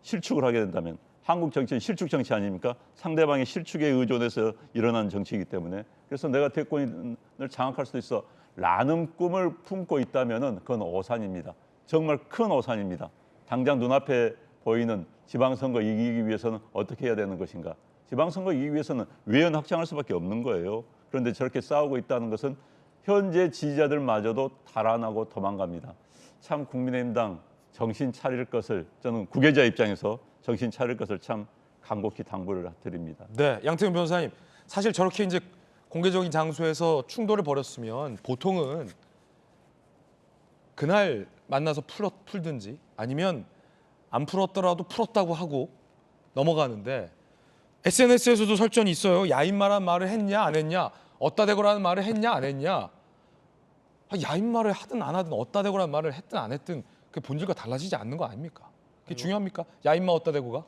실축을 하게 된다면, 한국 정치는 실축 정치 아닙니까? 상대방의 실축에 의존해서 일어난 정치이기 때문에, 그래서 내가 대권을 장악할 수도 있어 라는 꿈을 품고 있다면은 그건 오산입니다. 정말 큰 오산입니다. 당장 눈앞에 보이는 지방선거 이기기 위해서는 어떻게 해야 되는 것인가? 지방선거 이기기 위해서는 외연 확장할 수밖에 없는 거예요. 그런데 저렇게 싸우고 있다는 것은 현재 지지자들마저도 달아나고 도망갑니다. 참 국민의힘당 정신 차릴 것을, 저는 구계자 입장에서 정신 차릴 것을 참 간곡히 당부를 드립니다. 네, 양태경 변호사님, 사실 저렇게 이제 공개적인 장소에서 충돌을 벌였으면 보통은 그날 만나서 풀든지 아니면 안 풀었더라도 풀었다고 하고 넘어가는데, SNS에서도 설전이 있어요. 야인마란 말을 했냐 안 했냐, 어따 대고라는 말을 했냐 안 했냐. 야인말을 하든 안 하든 어따 대고라는 말을 했든 안 했든 그 본질과 달라지지 않는 거 아닙니까? 그게 중요합니까? 야인마 어따 대고가?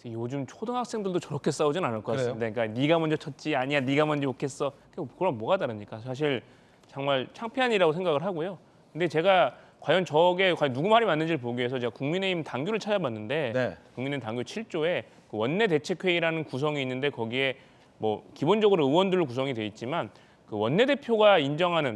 요즘 초등학생들도 저렇게 싸우진 않을 것 그래요? 같습니다. 그러니까 네가 먼저 쳤지, 아니야 네가 먼저 욕했어. 그럼 뭐가 다릅니까? 사실 정말 창피한 일이라고 생각을 하고요. 근데 제가 과연 누구 말이 맞는지를 보기 위해서 제가 국민의힘 당규를 찾아봤는데, 네. 국민의힘 당규 7조에 그 원내대책회의라는 구성이 있는데, 거기에 뭐 기본적으로 의원들로 구성이 돼 있지만 그 원내대표가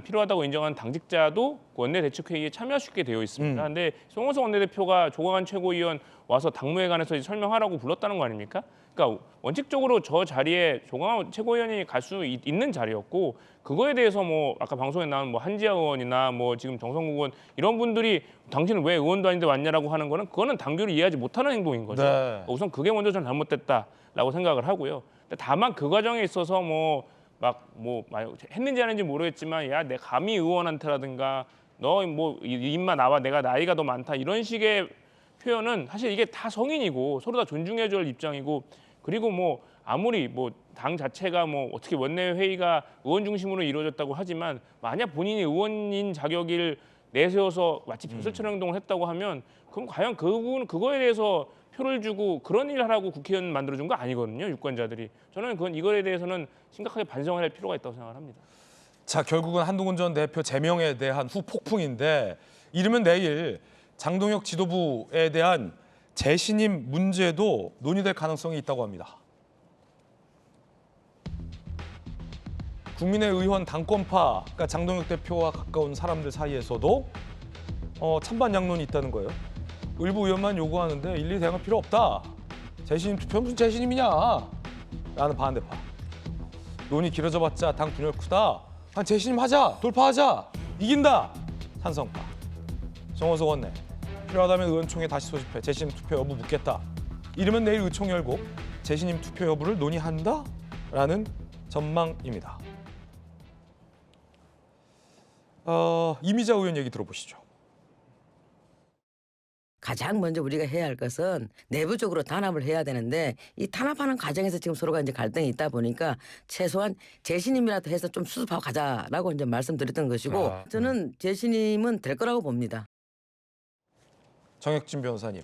필요하다고 인정하는 당직자도 그 원내대책회의에 참여할 수 있게 되어 있습니다. 근데 송원석 원내대표가 조광한 최고위원 와서 당무에 관해서 설명하라고 불렀다는 거 아닙니까? 그러니까 원칙적으로 저 자리에 조광한 최고위원이 갈 수 있는 자리였고, 그거에 대해서 뭐 아까 방송에 나온 뭐 한지아 의원이나 뭐 지금 정성국 의원 이런 분들이 당신은 왜 의원도 아닌데 왔냐라고 하는 거는, 그거는 당규를 이해하지 못하는 행동인 거죠. 네. 우선 그게 먼저 좀 잘못됐다라고 생각을 하고요. 근데 다만 그 과정에 있어서 했는지 안 했는지 모르겠지만, 야, 내 감히 의원한테라든가 너 뭐 입마 나와, 내가 나이가 더 많다, 이런 식의 표현은 사실 이게 다 성인이고 서로 다 존중해줘야 할 입장이고, 그리고 뭐 아무리 뭐 당 자체가 뭐 어떻게 원내회의가 의원 중심으로 이루어졌다고 하지만, 만약 본인이 의원인 자격을 내세워서 마치 벼슬처럼 행동을 했다고 하면, 그럼 과연 그거에 대해서 표를 주고 그런 일을 하라고 국회의원 만들어준 거 아니거든요, 유권자들이. 저는 이거에 대해서는 심각하게 반성을 할 필요가 있다고 생각을 합니다. 자, 결국은 한동훈 전 대표 제명에 대한 후폭풍인데, 이르면 내일 장동혁 지도부에 대한 재신임 문제도 논의될 가능성이 있다고 합니다. 국민의 의원 당권파, 그러니까 장동혁 대표와 가까운 사람들 사이에서도 찬반양론이 있다는 거예요. 일부 의원만 요구하는데 일일이 대응할 필요 없다. 재신임 투표 무슨 재신임이냐? 라는 반대파. 논의 길어져봤자 당 분열 크다. 재신임 하자. 돌파하자. 이긴다. 찬성파. 정호석 원내. 필요하다면 의원총회 다시 소집해 재신임 투표 여부 묻겠다. 이르면 내일 의총 열고 재신임 투표 여부를 논의한다? 라는 전망입니다. 이미자 의원 얘기 들어보시죠. 가장 먼저 우리가 해야 할 것은 내부적으로 단합을 해야 되는데 이 단합하는 과정에서 지금 서로가 이제 갈등이 있다 보니까 최소한 재신임이라도 해서 좀 수습하고 가자라고 이제 말씀드렸던 것이고 저는 재신임은 될 거라고 봅니다. 정혁진 변호사님,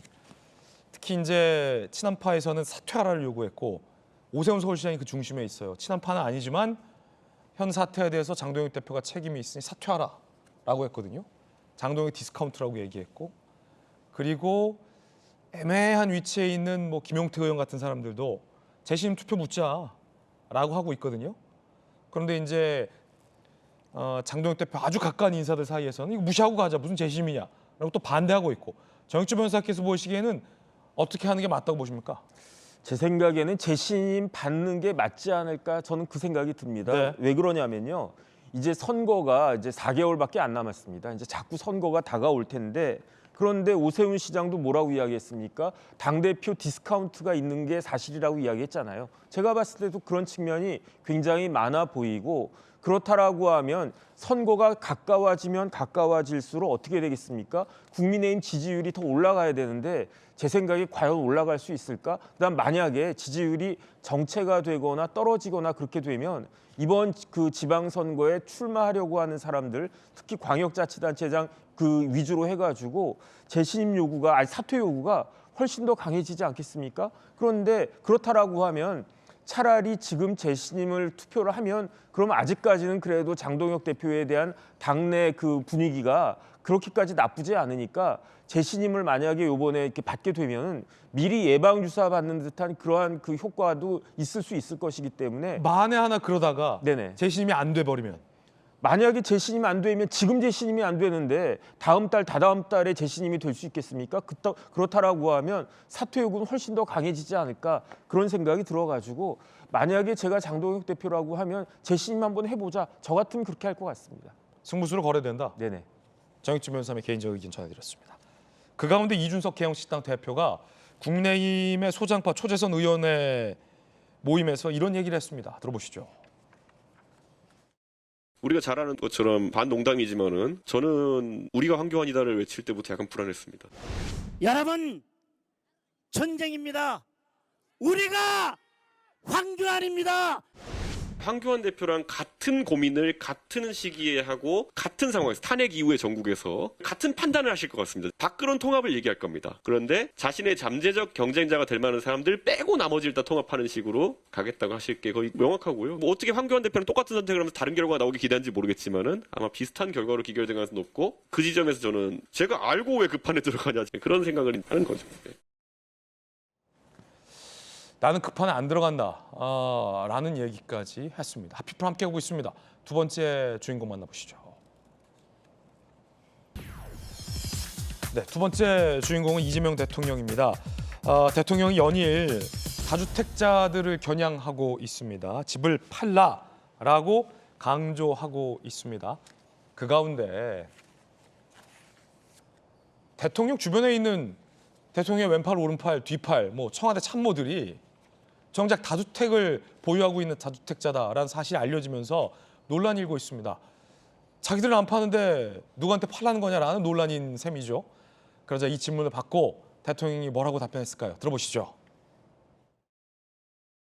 특히 이제 친한파에서는 사퇴하라를 요구했고 오세훈 서울시장이 그 중심에 있어요. 친한파는 아니지만 현 사태에 대해서 장동혁 대표가 책임이 있으니 사퇴하라라고 했거든요. 장동혁 디스카운트라고 얘기했고, 그리고 애매한 위치에 있는 뭐 김용태 의원 같은 사람들도 재심 투표 묻자라고 하고 있거든요. 그런데 이제 장동혁 대표 아주 가까운 인사들 사이에서는 이거 무시하고 가자, 무슨 재심이냐라고 또 반대하고 있고, 정혁진 변호사께서 보시기에는 어떻게 하는 게 맞다고 보십니까? 제 생각에는 재심 받는 게 맞지 않을까 저는 그 생각이 듭니다. 네. 왜 그러냐면요. 이제 선거가 이제 4개월밖에 안 남았습니다. 이제 자꾸 선거가 다가올 텐데 그런데 오세훈 시장도 뭐라고 이야기했습니까? 당대표 디스카운트가 있는 게 사실이라고 이야기했잖아요. 제가 봤을 때도 그런 측면이 굉장히 많아 보이고 그렇다라고 하면 선거가 가까워지면 가까워질수록 어떻게 되겠습니까? 국민의힘 지지율이 더 올라가야 되는데 제 생각에 과연 올라갈 수 있을까? 그다음 만약에 지지율이 정체가 되거나 떨어지거나 그렇게 되면 이번 그 지방선거에 출마하려고 하는 사람들, 특히 광역자치단체장 그 위주로 해가지고 재신임 요구가 아니 사퇴 요구가 훨씬 더 강해지지 않겠습니까? 그런데 그렇다라고 하면 차라리 지금 재신임을 투표를 하면 그럼 아직까지는 그래도 장동혁 대표에 대한 당내 그 분위기가 그렇게까지 나쁘지 않으니까 재신임을 만약에 이번에 이렇게 받게 되면 미리 예방 주사 받는 듯한 그러한 그 효과도 있을 수 있을 것이기 때문에 만에 하나 그러다가 네네. 재심이 안 돼 버리면 만약에 재신임이 안 되면 지금 재신임이 안 되는데 다음 달, 다다음 달에 재신임이 될 수 있겠습니까? 그렇다라고 하면 사퇴 요구는 훨씬 더 강해지지 않을까 그런 생각이 들어가지고 만약에 제가 장동혁 대표라고 하면 재신임 한번 해보자. 저 같으면 그렇게 할 것 같습니다. 승부수로 거래된다. 네네. 정혁진 변호사의 개인적 의견 전해드렸습니다. 그 가운데 이준석 개혁신당 대표가 국민의힘의 소장파 초재선 의원회 모임에서 이런 얘기를 했습니다. 들어보시죠. 우리가 잘 아는 것처럼 반농담이지만은 저는 우리가 황교안이다를 외칠 때부터 약간 불안했습니다. 여러분, 전쟁입니다. 우리가 황교안입니다. 황교안 대표랑 같은 고민을 같은 시기에 하고 같은 상황에서 탄핵 이후의 전국에서 같은 판단을 하실 것 같습니다. 밖으론 통합을 얘기할 겁니다. 그런데 자신의 잠재적 경쟁자가 될 만한 사람들 빼고 나머지를 다 통합하는 식으로 가겠다고 하실 게 거의 명확하고요. 뭐 어떻게 황교안 대표랑 똑같은 선택을 하면서 다른 결과가 나오기 기대하는지 모르겠지만은 아마 비슷한 결과로 기결될 가능성이 높고 그 지점에서 저는 제가 알고 왜 그 판에 들어가냐 그런 생각을 하는 거죠. 나는 그 판에 안 들어간다 라는 얘기까지 했습니다. 핫피플 함께하고 있습니다. 두 번째 주인공 만나보시죠. 네, 두 번째 주인공은 이재명 대통령입니다. 대통령이 연일 다주택자들을 겨냥하고 있습니다. 집을 팔라라고 강조하고 있습니다. 그 가운데 대통령 주변에 있는 대통령의 왼팔, 오른팔, 뒤팔, 뭐 청와대 참모들이 정작 다주택을 보유하고 있는 다주택자다라는 사실이 알려지면서 논란이 일고 있습니다. 자기들은 안 파는데 누구한테 팔라는 거냐라는 논란인 셈이죠. 그러자 이 질문을 받고 대통령이 뭐라고 답변했을까요? 들어보시죠.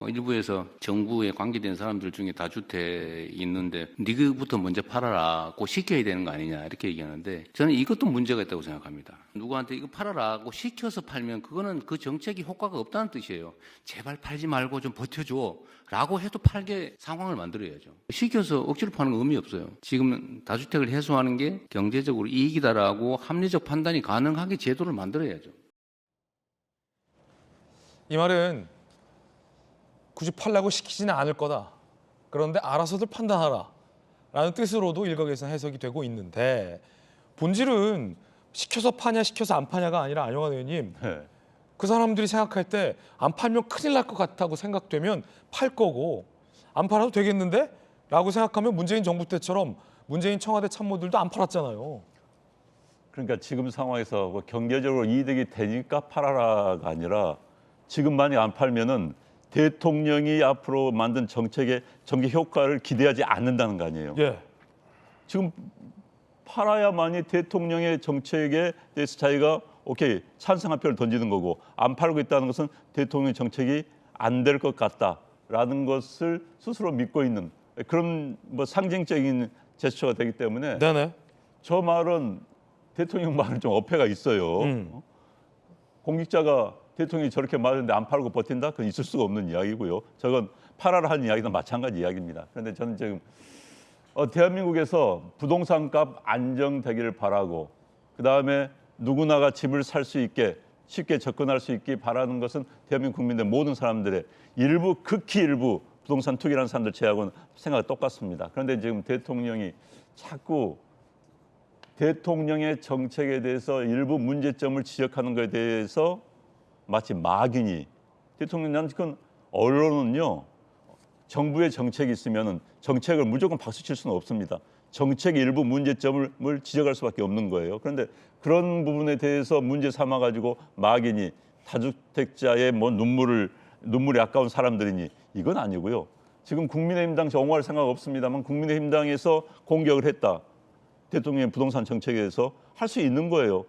일부에서 정부에 관계된 사람들 중에 다주택이 있는데 니그부터 먼저 팔아라고 시켜야 되는 거 아니냐 이렇게 얘기하는데 저는 이것도 문제가 있다고 생각합니다. 누구한테 이거 팔아라고 시켜서 팔면 그거는 그 정책이 효과가 없다는 뜻이에요. 제발 팔지 말고 좀 버텨줘 라고 해도 팔게 상황을 만들어야죠. 시켜서 억지로 파는 건 의미 없어요. 지금 다주택을 해소하는 게 경제적으로 이익이다라고 합리적 판단이 가능하게 제도를 만들어야죠. 이 말은 굳이 팔라고 시키지는 않을 거다. 그런데 알아서들 판단하라. 라는 뜻으로도 일각에서는 해석이 되고 있는데 본질은 시켜서 파냐 시켜서 안 파냐가 아니라 안영환 의원님 그 사람들이 생각할 때 안 팔면 큰일 날 것 같다고 생각되면 팔 거고 안 팔아도 되겠는데? 라고 생각하면 문재인 정부 때처럼 문재인 청와대 참모들도 안 팔았잖아요. 그러니까 지금 상황에서 뭐 경제적으로 이득이 되니까 팔아라가 아니라 지금 만약 안 팔면은 대통령이 앞으로 만든 정책의 정책 효과를 기대하지 않는다는 거 아니에요. 예. 지금 팔아야만이 대통령의 정책에 대해서 자기가 오케이 찬성한 표를 던지는 거고 안 팔고 있다는 것은 대통령 정책이 안 될 것 같다라는 것을 스스로 믿고 있는 그런 뭐 상징적인 제스처가 되기 때문에 네네. 저 말은 대통령 말은 좀 어폐가 있어요. 공직자가 대통령이 저렇게 말하는데 안 팔고 버틴다? 그건 있을 수가 없는 이야기고요. 저건 팔아라 하는 이야기도 마찬가지 이야기입니다. 그런데 저는 지금 대한민국에서 부동산 값 안정되기를 바라고 그다음에 누구나가 집을 살 수 있게 쉽게 접근할 수 있게 바라는 것은 대한민국 국민들 모든 사람들의 일부 극히 일부 부동산 투기라는 사람들 제하고는 생각이 똑같습니다. 그런데 지금 대통령이 자꾸 대통령의 정책에 대해서 일부 문제점을 지적하는 것에 대해서 마치 막연히 대통령 그건 언론은요 정부의 정책이 있으면은 정책을 무조건 박수칠 수는 없습니다. 정책의 일부 문제점을 지적할 수밖에 없는 거예요. 그런데 그런 부분에 대해서 문제 삼아 가지고 막연히 다주택자의 뭐 눈물이 아까운 사람들이니 이건 아니고요. 지금 국민의힘당 옹호할 생각 없습니다만 국민의힘당에서 공격을 했다. 대통령의 부동산 정책에 대해서 할 수 있는 거예요.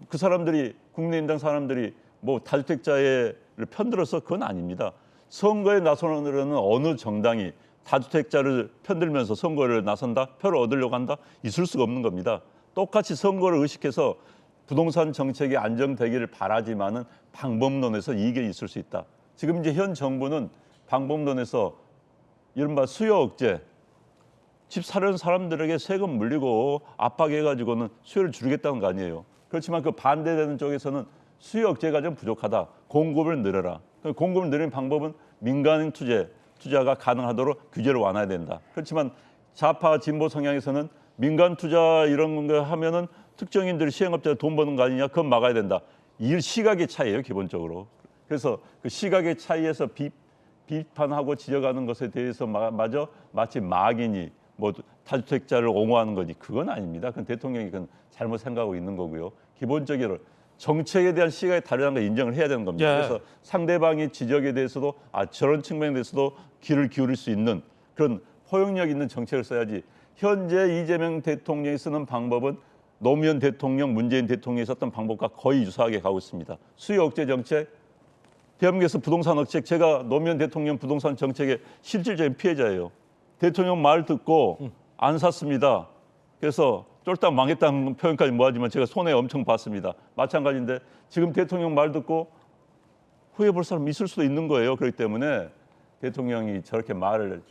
그 사람들이 국민의힘당 사람들이 뭐 다주택자를 편들어서 그건 아닙니다. 선거에 나서는 어느 정당이 다주택자를 편들면서 선거를 나선다? 표를 얻으려고 한다? 있을 수가 없는 겁니다. 똑같이 선거를 의식해서 부동산 정책이 안정되기를 바라지만은 방법론에서 이게 있을 수 있다. 지금 이제 현 정부는 방법론에서 이른바 수요 억제, 집 사려는 사람들에게 세금 물리고 압박해가지고는 수요를 줄이겠다는 거 아니에요. 그렇지만 그 반대되는 쪽에서는 수요 억제가 좀 부족하다. 공급을 늘려라. 공급을 늘리는 방법은 민간 투자가 가능하도록 규제를 완화해야 된다. 그렇지만 좌파 진보 성향에서는 민간 투자 이런 거 하면은 특정인들이 시행업자가 돈 버는 거 아니냐? 그건 막아야 된다. 이 시각의 차이예요, 기본적으로. 그래서 그 시각의 차이에서 비판하고 지적하는 것에 대해서 마저 마치 막연히 뭐 다주택자를 옹호하는 거지 그건 아닙니다. 그건 대통령이 그건 잘못 생각하고 있는 거고요. 기본적으로 정책에 대한 시각이 다르다는 걸 인정을 해야 되는 겁니다. 예. 그래서 상대방의 지적에 대해서도 저런 측면에 대해서도 귀를 기울일 수 있는 그런 포용력 있는 정책을 써야지. 현재 이재명 대통령이 쓰는 방법은 노무현 대통령, 문재인 대통령이 썼던 방법과 거의 유사하게 가고 있습니다. 수요 억제 정책, 대한민국에서 부동산 억제, 제가 노무현 대통령 부동산 정책의 실질적인 피해자예요. 대통령 말 듣고 안 샀습니다. 그래서 쫄딱 망했다는 표현까지 뭐하지만 제가 손해 엄청 봤습니다. 마찬가지인데 지금 대통령 말 듣고 후회 볼 사람 있을 수도 있는 거예요. 그렇기 때문에 대통령이 저렇게 말을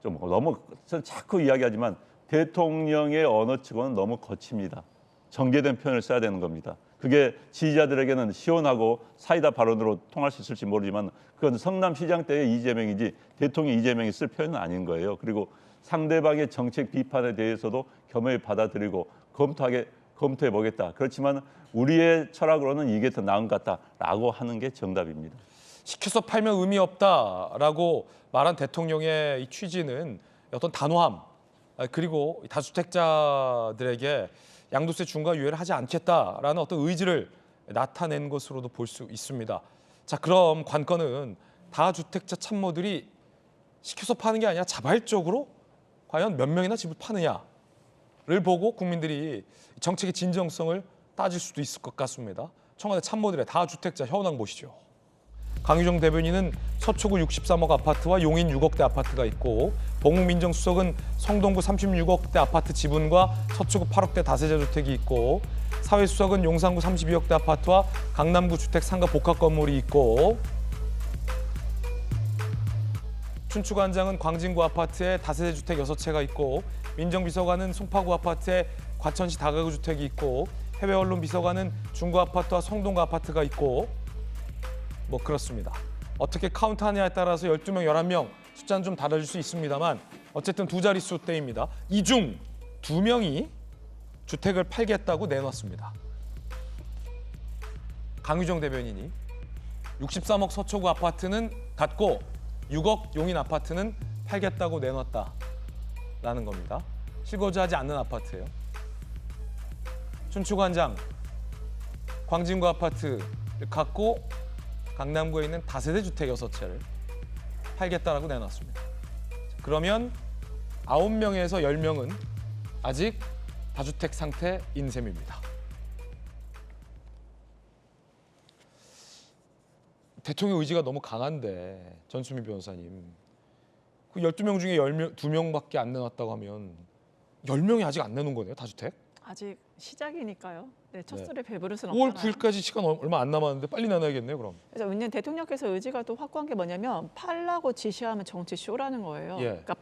좀 너무 저는 자꾸 이야기하지만 대통령의 언어치고는 너무 거칩니다. 정제된 표현을 써야 되는 겁니다. 그게 지지자들에게는 시원하고 사이다 발언으로 통할 수 있을지 모르지만 그건 성남시장 때의 이재명이지 대통령 이재명이 쓸 표현은 아닌 거예요. 그리고 상대방의 정책 비판에 대해서도 겸허히 받아들이고 검토해 보겠다. 그렇지만 우리의 철학으로는 이게 더 나은 것 같다라고 하는 게 정답입니다. 시켜서 팔면 의미 없다라고 말한 대통령의 이 취지는 어떤 단호함 그리고 다주택자들에게 양도세 중과 유예를 하지 않겠다라는 어떤 의지를 나타낸 것으로도 볼 수 있습니다. 자, 그럼 관건은 다주택자 참모들이 시켜서 파는 게 아니라 자발적으로 과연 몇 명이나 집을 파느냐를 보고 국민들이 정책의 진정성을 따질 수도 있을 것 같습니다. 청와대 참모들의 다주택자 현황 보시죠. 강유정 대변인은 서초구 63억 아파트와 용인 6억대 아파트가 있고 봉욱 민정수석은 성동구 36억대 아파트 지분과 서초구 8억대 다세대 주택이 있고 사회수석은 용산구 32억대 아파트와 강남구 주택 상가 복합 건물이 있고 춘추관장은 광진구 아파트에 다세대 주택 6채가 있고 민정비서관은 송파구 아파트에 과천시 다가구 주택이 있고 해외 언론 비서관은 중구 아파트와 성동구 아파트가 있고 뭐 그렇습니다. 어떻게 카운트하느냐에 따라서 12명, 11명 숫자는 좀 달라질 수 있습니다만 어쨌든 두 자릿수 대입니다. 이 중 2명이 주택을 팔겠다고 내놨습니다. 강유정 대변인이 63억 서초구 아파트는 갖고 6억 용인 아파트는 팔겠다고 내놨다라는 겁니다. 실거주하지 않는 아파트예요. 춘추관장 광진구 아파트를 갖고 강남구에 있는 다세대 주택 6채를 팔겠다라고 내놨습니다. 그러면 9명에서 10명은 아직 다주택 상태인 셈입니다. 대통령 의지가 너무 강한데 전수미 변호사님. 그 12명 중에 2명밖에 안 내놨다고 하면 10명이 아직 안 내놓은 거네요, 다주택? 아직 시작이니까요. 네, 첫 네. 술에 배부를 수는 5월 없잖아요. 9일까지 시간 얼마 안 남았는데 빨리 나눠야겠네요, 그럼. 그래서 왜냐면 대통령께서 의지가 또 확고한 게 뭐냐면 팔라고 지시하면 정치 쇼라는 거예요. 예. 그러니까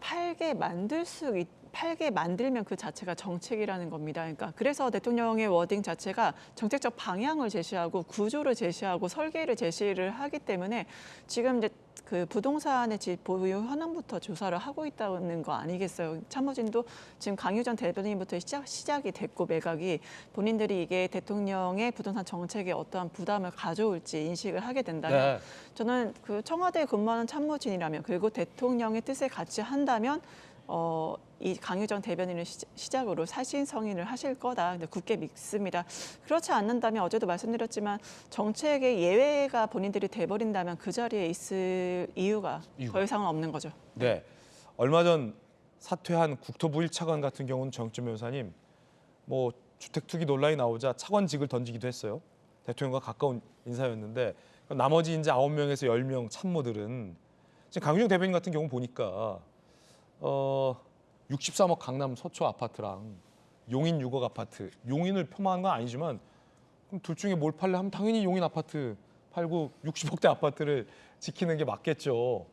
팔게 만들면 그 자체가 정책이라는 겁니다. 그러니까 그래서 대통령의 워딩 자체가 정책적 방향을 제시하고 구조를 제시하고 설계를 제시를 하기 때문에 지금 이제 그 부동산의 집 보유 현황부터 조사를 하고 있다는 거 아니겠어요? 참모진도 지금 강유전 대변인부터 시작이 됐고 매각이 본인들이 이게 대통령의 부동산 정책에 어떠한 부담을 가져올지 인식을 하게 된다면 네. 저는 그 청와대에 근무하는 참모진이라면 그리고 대통령의 뜻에 같이 한다면 이 강유정 대변인을 시작으로 사신 성인을 하실 거다. 근데 굳게 믿습니다. 그렇지 않는다면 어제도 말씀드렸지만 정책의 예외가 본인들이 돼버린다면 그 자리에 있을 이유가 더 이상은 없는 거죠. 네. 얼마 전 사퇴한 국토부 1차관 같은 경우는 정점 변호사님 뭐 주택 투기 논란이 나오자 차관직을 던지기도 했어요. 대통령과 가까운 인사였는데 나머지 이제 9명에서 10명 참모들은 지금 강유정 대변인 같은 경우 보니까 63억 강남 서초 아파트랑 용인 6억 아파트, 용인을 폄하한 건 아니지만 그럼 둘 중에 뭘 팔래 하면 당연히 용인 아파트 팔고 60억대 아파트를 지키는 게 맞겠죠.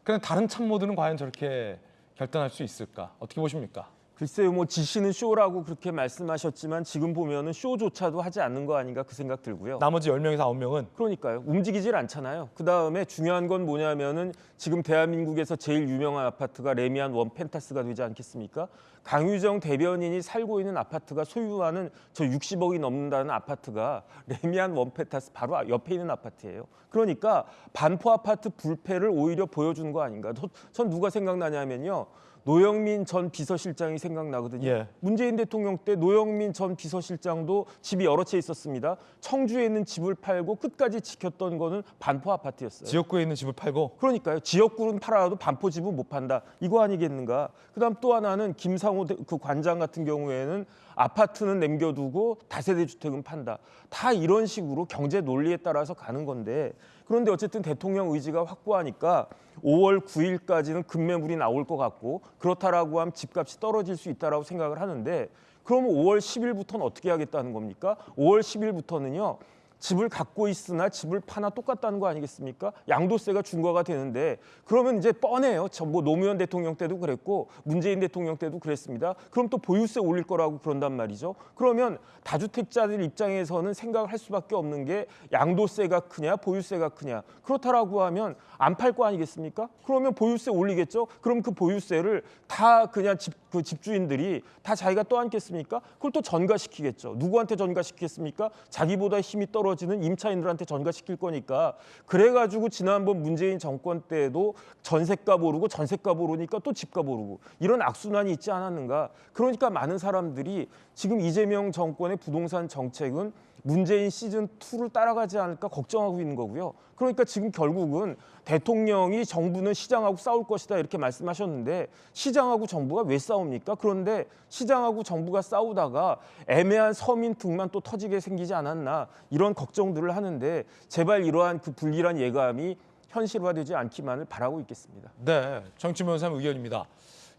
그럼 다른 참모들은 과연 저렇게 결단할 수 있을까? 어떻게 보십니까? 글쎄요, 뭐 지시는 쇼라고 그렇게 말씀하셨지만 지금 보면은 쇼조차도 하지 않는 거 아닌가 그 생각 들고요. 나머지 10명에서 9명은 그러니까요. 움직이질 않잖아요. 그다음에 중요한 건 뭐냐면은 지금 대한민국에서 제일 유명한 아파트가 레미안 원 펜타스가 되지 않겠습니까? 강유정 대변인이 살고 있는 아파트가 소유하는 저 60억이 넘는다는 아파트가 레미안 원 펜타스 바로 옆에 있는 아파트예요. 그러니까 반포 아파트 불패를 오히려 보여준 거 아닌가. 전 누가 생각나냐면요. 노영민 전 비서실장이 생각나거든요. 예. 문재인 대통령 때 노영민 전 비서실장도 집이 여러 채 있었습니다. 청주에 있는 집을 팔고 끝까지 지켰던 거는 반포 아파트였어요. 지역구에 있는 집을 팔고 그러니까요. 지역구는 팔아도 반포 집은 못 판다. 이거 아니겠는가. 그다음 또 하나는 김상호 그 관장 같은 경우에는 아파트는 남겨두고 다세대 주택은 판다. 다 이런 식으로 경제 논리에 따라서 가는 건데 그런데 어쨌든 대통령 의지가 확고하니까 5월 9일까지는 급매물이 나올 것 같고 그렇다라고 하면 집값이 떨어질 수 있다라고 생각을 하는데 그러면 5월 10일부터는 어떻게 하겠다는 겁니까? 5월 10일부터는요. 집을 갖고 있으나 집을 파나 똑같다는 거 아니겠습니까? 양도세가 중과가 되는데 그러면 이제 뻔해요. 뭐 노무현 대통령 때도 그랬고 문재인 대통령 때도 그랬습니다. 그럼 또 보유세 올릴 거라고 그런단 말이죠. 그러면 다주택자들 입장에서는 생각을 할 수밖에 없는 게 양도세가 크냐 보유세가 크냐. 그렇다라고 하면 안 팔 거 아니겠습니까? 그러면 보유세 올리겠죠. 그럼 그 보유세를 다 그냥 그 집주인들이 다 자기가 떠안겠습니까? 그걸 또 전가시키겠죠. 누구한테 전가시키겠습니까? 자기보다 힘이 떨어지는 임차인들한테 전가시킬 거니까. 그래가지고 지난번 문재인 정권 때도 전세값 오르고 전세값 오르니까 또 집값 오르고 이런 악순환이 있지 않았는가. 그러니까 많은 사람들이 지금 이재명 정권의 부동산 정책은 문재인 시즌2를 따라가지 않을까 걱정하고 있는 거고요. 그러니까 지금 결국은 대통령이 정부는 시장하고 싸울 것이다 이렇게 말씀하셨는데 시장하고 정부가 왜 싸웁니까? 그런데 시장하고 정부가 싸우다가 애매한 서민 등만 또 터지게 생기지 않았나 이런 걱정들을 하는데 제발 이러한 그 불길한 예감이 현실화되지 않기만을 바라고 있겠습니다. 네, 정치 변호사님 의견입니다.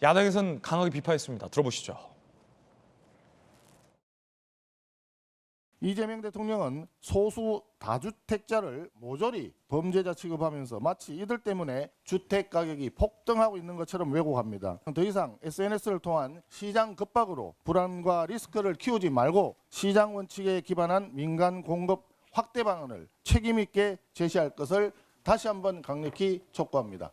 야당에서는 강하게 비판했습니다. 들어보시죠. 이재명 대통령은 소수 다주택자를 모조리 범죄자 취급하면서 마치 이들 때문에 주택 가격이 폭등하고 있는 것처럼 왜곡합니다. 더 이상 SNS를 통한 시장 급박으로 불안과 리스크를 키우지 말고 시장 원칙에 기반한 민간 공급 확대 방안을 책임 있게 제시할 것을 다시 한번 강력히 촉구합니다.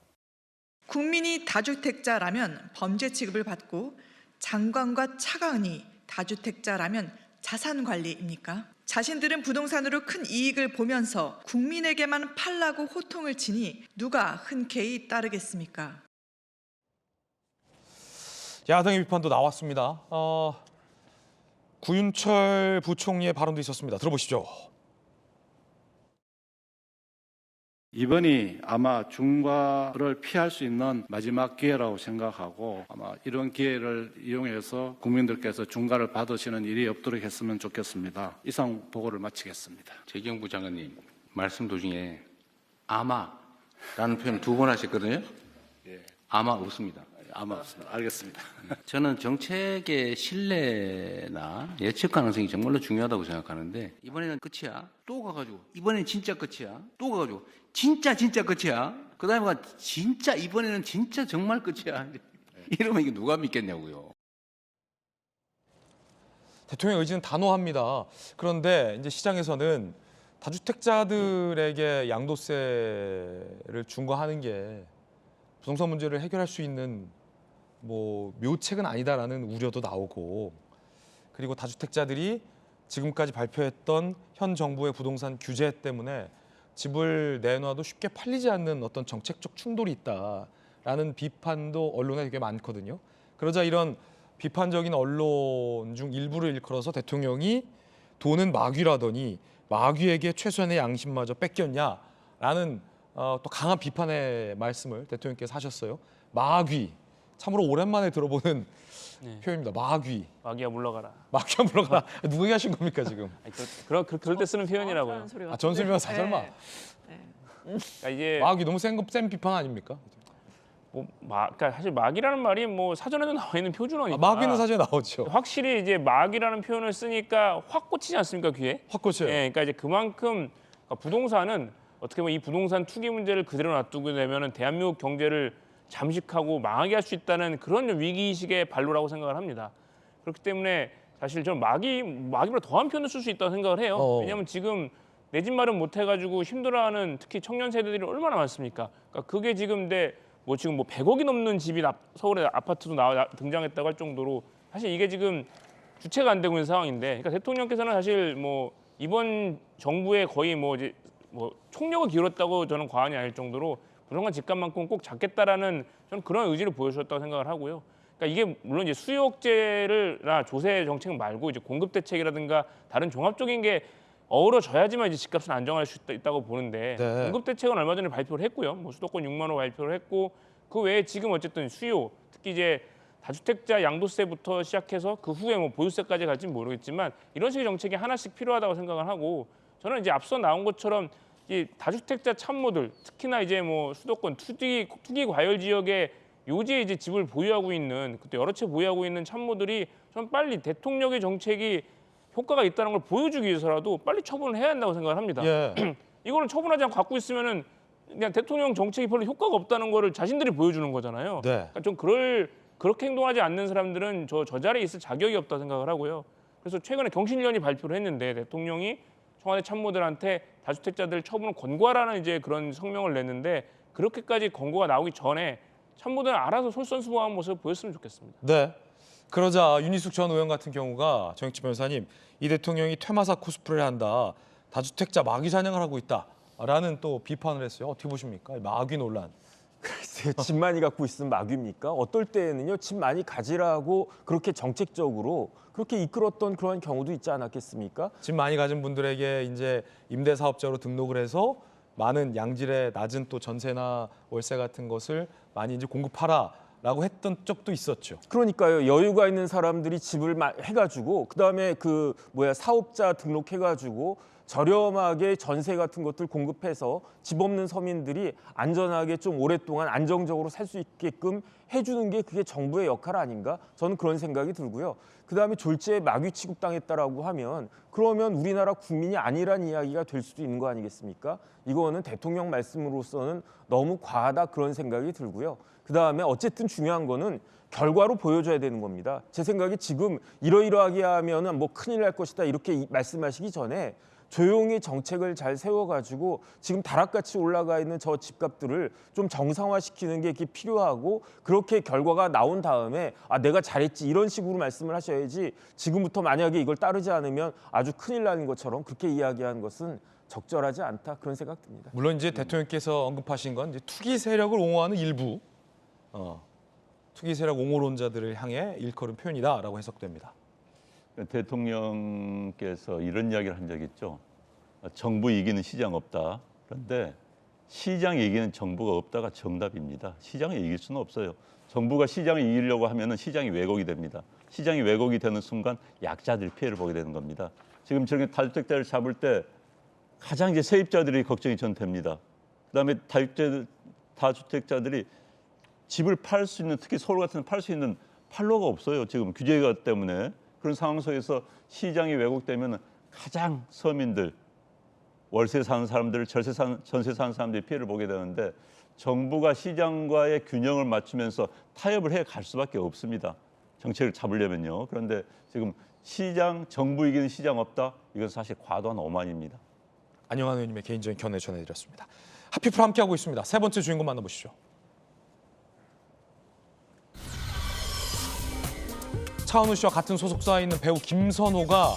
국민이 다주택자라면 범죄 취급을 받고 장관과 차관이 다주택자라면 자산 관리입니까? 자신들은 부동산으로 큰 이익을 보면서 국민에게만 팔라고 호통을 치니 누가 흔쾌히 따르겠습니까? 야당의 비판도 나왔습니다. 구윤철 부총리의 발언도 있었습니다. 들어보시죠. 이번이 아마 중과를 피할 수 있는 마지막 기회라고 생각하고 아마 이런 기회를 이용해서 국민들께서 중과를 받으시는 일이 없도록 했으면 좋겠습니다. 이상 보고를 마치겠습니다. 재경부 장관님, 말씀 도중에 아마라는 표현 2번 하셨거든요. 아마 없습니다. 아마 없습니다. 알겠습니다. 저는 정책의 신뢰나 예측 가능성이 정말로 중요하다고 생각하는데 이번에는 끝이야. 또 가가지고 이번엔 진짜 끝이야. 또 가가지고 진짜 끝이야. 그다음에 진짜 이번에는 진짜 정말 끝이야. 이러면 이게 누가 믿겠냐고요. 대통령의 의지는 단호합니다. 그런데 이제 시장에서는 다주택자들에게 양도세를 중과하는 게 부동산 문제를 해결할 수 있는 뭐 묘책은 아니다라는 우려도 나오고, 그리고 다주택자들이 지금까지 발표했던 현 정부의 부동산 규제 때문에 집을 내놔도 쉽게 팔리지 않는 어떤 정책적 충돌이 있다라는 비판도 언론에 되게 많거든요. 그러자 이런 비판적인 언론 중 일부를 일컬어서 대통령이 돈은 마귀라더니 마귀에게 최소한의 양심마저 뺏겼냐라는 또 강한 비판의 말씀을 대통령께서 하셨어요. 마귀, 참으로 오랜만에 들어보는 표현입니다. 마귀. 마귀야 물러가라. 마귀야 물러가라. 누구 얘기하신 겁니까 지금? 아니, 그럴 때 쓰는 표현이라고요. 아, 전술변호사 설마. 그러니까 이제 마귀 너무 센 비판 아닙니까? 그러니까 사실 마귀라는 말이 뭐 사전에도 나와 있는 표준어니까. 마귀는 사전에 나오죠. 확실히 이제 마귀라는 표현을 쓰니까 확 꽂히지 않습니까, 귀에? 확 꽂혀요. 예, 그러니까 이제 그만큼 부동산은 어떻게 보면 이 부동산 투기 문제를 그대로 놔두게 되면은 대한민국 경제를 잠식하고 망하게 할 수 있다는 그런 위기의식의 발로라고 생각을 합니다. 그렇기 때문에 사실 저는 마귀보다 더한 표현을 쓸 수 있다고 생각을 해요. 왜냐하면 지금 내 집 마련 못 해가지고 힘들어하는 특히 청년 세대들이 얼마나 많습니까? 그러니까 그게 지금 지금 100억이 넘는 집이 서울의 아파트도 등장했다고 할 정도로 사실 이게 지금 주체가 안 되고 있는 상황인데, 그러니까 대통령께서는 사실 이번 정부의 거의 총력을 기울였다고 저는 과언이 아닐 정도로 부동산 집값만큼 꼭 잡겠다라는 저는 그런 의지를 보여주셨다고 생각을 하고요. 그러니까 이게 물론 이제 수요 억제나 조세 정책 말고 이제 공급 대책이라든가 다른 종합적인 게 어우러져야지만 이제 집값을 안정할 수 있다고 보는데, 네. 공급 대책은 얼마 전에 발표를 했고요. 수도권 6만 호 발표를 했고, 그 외에 지금 어쨌든 수요, 특히 이제 다주택자 양도세부터 시작해서 그 후에 보유세까지 갈지는 모르겠지만 이런 식의 정책이 하나씩 필요하다고 생각을 하고, 저는 이제 앞서 나온 것처럼 이 다주택자 참모들, 특히나 이제 수도권 투기 과열 지역에 요지에 이제 집을 보유하고 있는, 그때 여러 채 보유하고 있는 참모들이 좀 빨리 대통령의 정책이 효과가 있다는 걸 보여주기 위해서라도 빨리 처분을 해야 한다고 생각을 합니다. 예. 이거는 처분하지 않고 갖고 있으면은 그냥 대통령 정책이 별로 효과가 없다는 거를 자신들이 보여주는 거잖아요. 네. 그러니까 좀 그렇게 행동하지 않는 사람들은 저 자리에 있을 자격이 없다 생각을 하고요. 그래서 최근에 경실련이 발표를 했는데 대통령이 청와대 참모들한테 다주택자들 처분을 권고하라는 이제 그런 성명을 냈는데, 그렇게까지 권고가 나오기 전에 참모들은 알아서 솔선수범한 모습을 보였으면 좋겠습니다. 네. 그러자 윤희숙 전 의원 같은 경우가 정익지 변호사님, 이 대통령이 퇴마사 코스프레를 한다, 다주택자 마귀 사냥을 하고 있다라는 또 비판을 했어요. 어떻게 보십니까? 마귀 논란. 글쎄요, 집 많이 갖고 있으면 마귀입니까? 어떨 때는요, 집 많이 가지라고 그렇게 정책적으로 그렇게 이끌었던 그런 경우도 있지 않았겠습니까? 집 많이 가진 분들에게 이제 임대 사업자로 등록을 해서 많은 양질의 낮은 또 전세나 월세 같은 것을 많이 이제 공급하라라고 했던 적도 있었죠. 그러니까요, 여유가 있는 사람들이 집을 해가지고 그다음에 사업자 등록해가지고 저렴하게 전세 같은 것들 공급해서 집 없는 서민들이 안전하게 좀 오랫동안 안정적으로 살 수 있게끔 해주는 게 그게 정부의 역할 아닌가? 저는 그런 생각이 들고요. 그다음에 졸지에 마귀 취급당했다라고 하면 그러면 우리나라 국민이 아니란 이야기가 될 수도 있는 거 아니겠습니까? 이거는 대통령 말씀으로서는 너무 과하다 그런 생각이 들고요. 그다음에 어쨌든 중요한 거는 결과로 보여줘야 되는 겁니다. 제 생각에 지금 이러이러하게 하면은 큰일 날 것이다 이렇게 말씀하시기 전에 조용히 정책을 잘 세워가지고 지금 다락같이 올라가 있는 저 집값들을 좀 정상화시키는 게 이렇게 필요하고, 그렇게 결과가 나온 다음에 내가 잘했지 이런 식으로 말씀을 하셔야지, 지금부터 만약에 이걸 따르지 않으면 아주 큰일 나는 것처럼 그렇게 이야기하는 것은 적절하지 않다 그런 생각 듭니다. 물론 이제 대통령께서 언급하신 건 이제 투기 세력을 옹호하는 일부 투기 세력 옹호론자들을 향해 일컬은 표현이다라고 해석됩니다. 대통령께서 이런 이야기를 한 적이 있죠. 정부 이기는 시장 없다. 그런데 시장 이기는 정부가 없다가 정답입니다. 시장을 이길 수는 없어요. 정부가 시장을 이기려고 하면은 시장이 왜곡이 됩니다. 시장이 왜곡이 되는 순간 약자들이 피해를 보게 되는 겁니다. 지금 저렇게 다주택자를 잡을 때 가장 이제 세입자들이 걱정이 전 됩니다. 그다음에 다주택자들이 집을 팔 수 있는, 특히 서울 같은 데 팔 수 있는 판로가 없어요. 지금 규제가 때문에. 그런 상황 속에서 시장이 왜곡되면 가장 서민들, 월세 사는 사람들, 전세 사는 사람들이 피해를 보게 되는데, 정부가 시장과의 균형을 맞추면서 타협을 해 갈 수밖에 없습니다. 정책을 잡으려면요. 그런데 지금 정부 이기는 시장 없다. 이건 사실 과도한 오만입니다. 안영환 의원님의 개인적인 견해 전해드렸습니다. 하피플 함께하고 있습니다. 세 번째 주인공 만나보시죠. 차은우 씨와 같은 소속사에 있는 배우 김선호가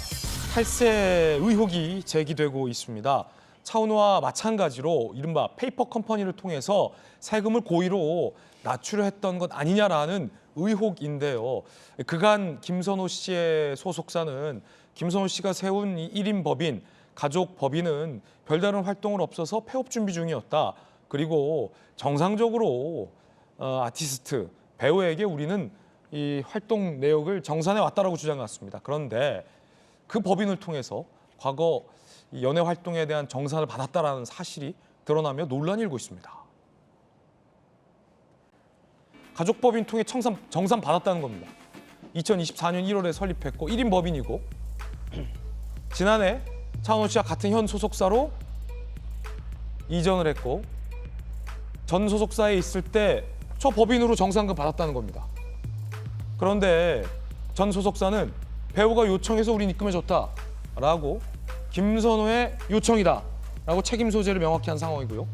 탈세 의혹이 제기되고 있습니다. 차은우와 마찬가지로 이른바 페이퍼 컴퍼니를 통해서 세금을 고의로 낮추려 했던 것 아니냐라는 의혹인데요. 그간 김선호 씨의 소속사는 김선호 씨가 세운 이 1인 법인, 가족 법인은 별다른 활동을 없어서 폐업 준비 중이었다. 그리고 정상적으로 아티스트, 배우에게 우리는 이 활동 내역을 정산해 왔다라고 주장했습니다. 그런데 그 법인을 통해서 과거 연예 활동에 대한 정산을 받았다라는 사실이 드러나며 논란이 일고 있습니다. 가족법인 통해 정산 받았다는 겁니다. 2024년 1월에 설립했고 1인 법인이고 지난해 차은우 씨와 같은 현 소속사로 이전을 했고 전 소속사에 있을 때 저 법인으로 정산금 받았다는 겁니다. 그런데 전 소속사는 배우가 요청해서 우린 입금해줬다라고 김선호의 요청이다라고 책임 소재를 명확히 한 상황이고요.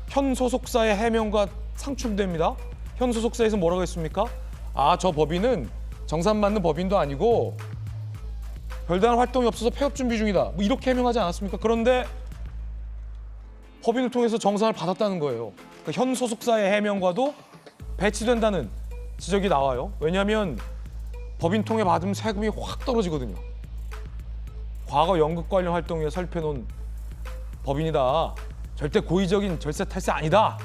현 소속사의 해명과 상충됩니다. 현 소속사에서 뭐라고 했습니까? 저 법인은 정산받는 법인도 아니고 별다른 활동이 없어서 폐업 준비 중이다. 뭐 이렇게 해명하지 않았습니까? 그런데 법인을 통해서 정산을 받았다는 거예요. 그러니까 현 소속사의 해명과도 배치된다는 지적이 나와요. 왜냐하면 법인 통해 받으면 세금이 확 떨어지거든요. 과거 연극 관련 활동에 설립해놓은 법인이다. 절대 고의적인 절세 탈세 아니다.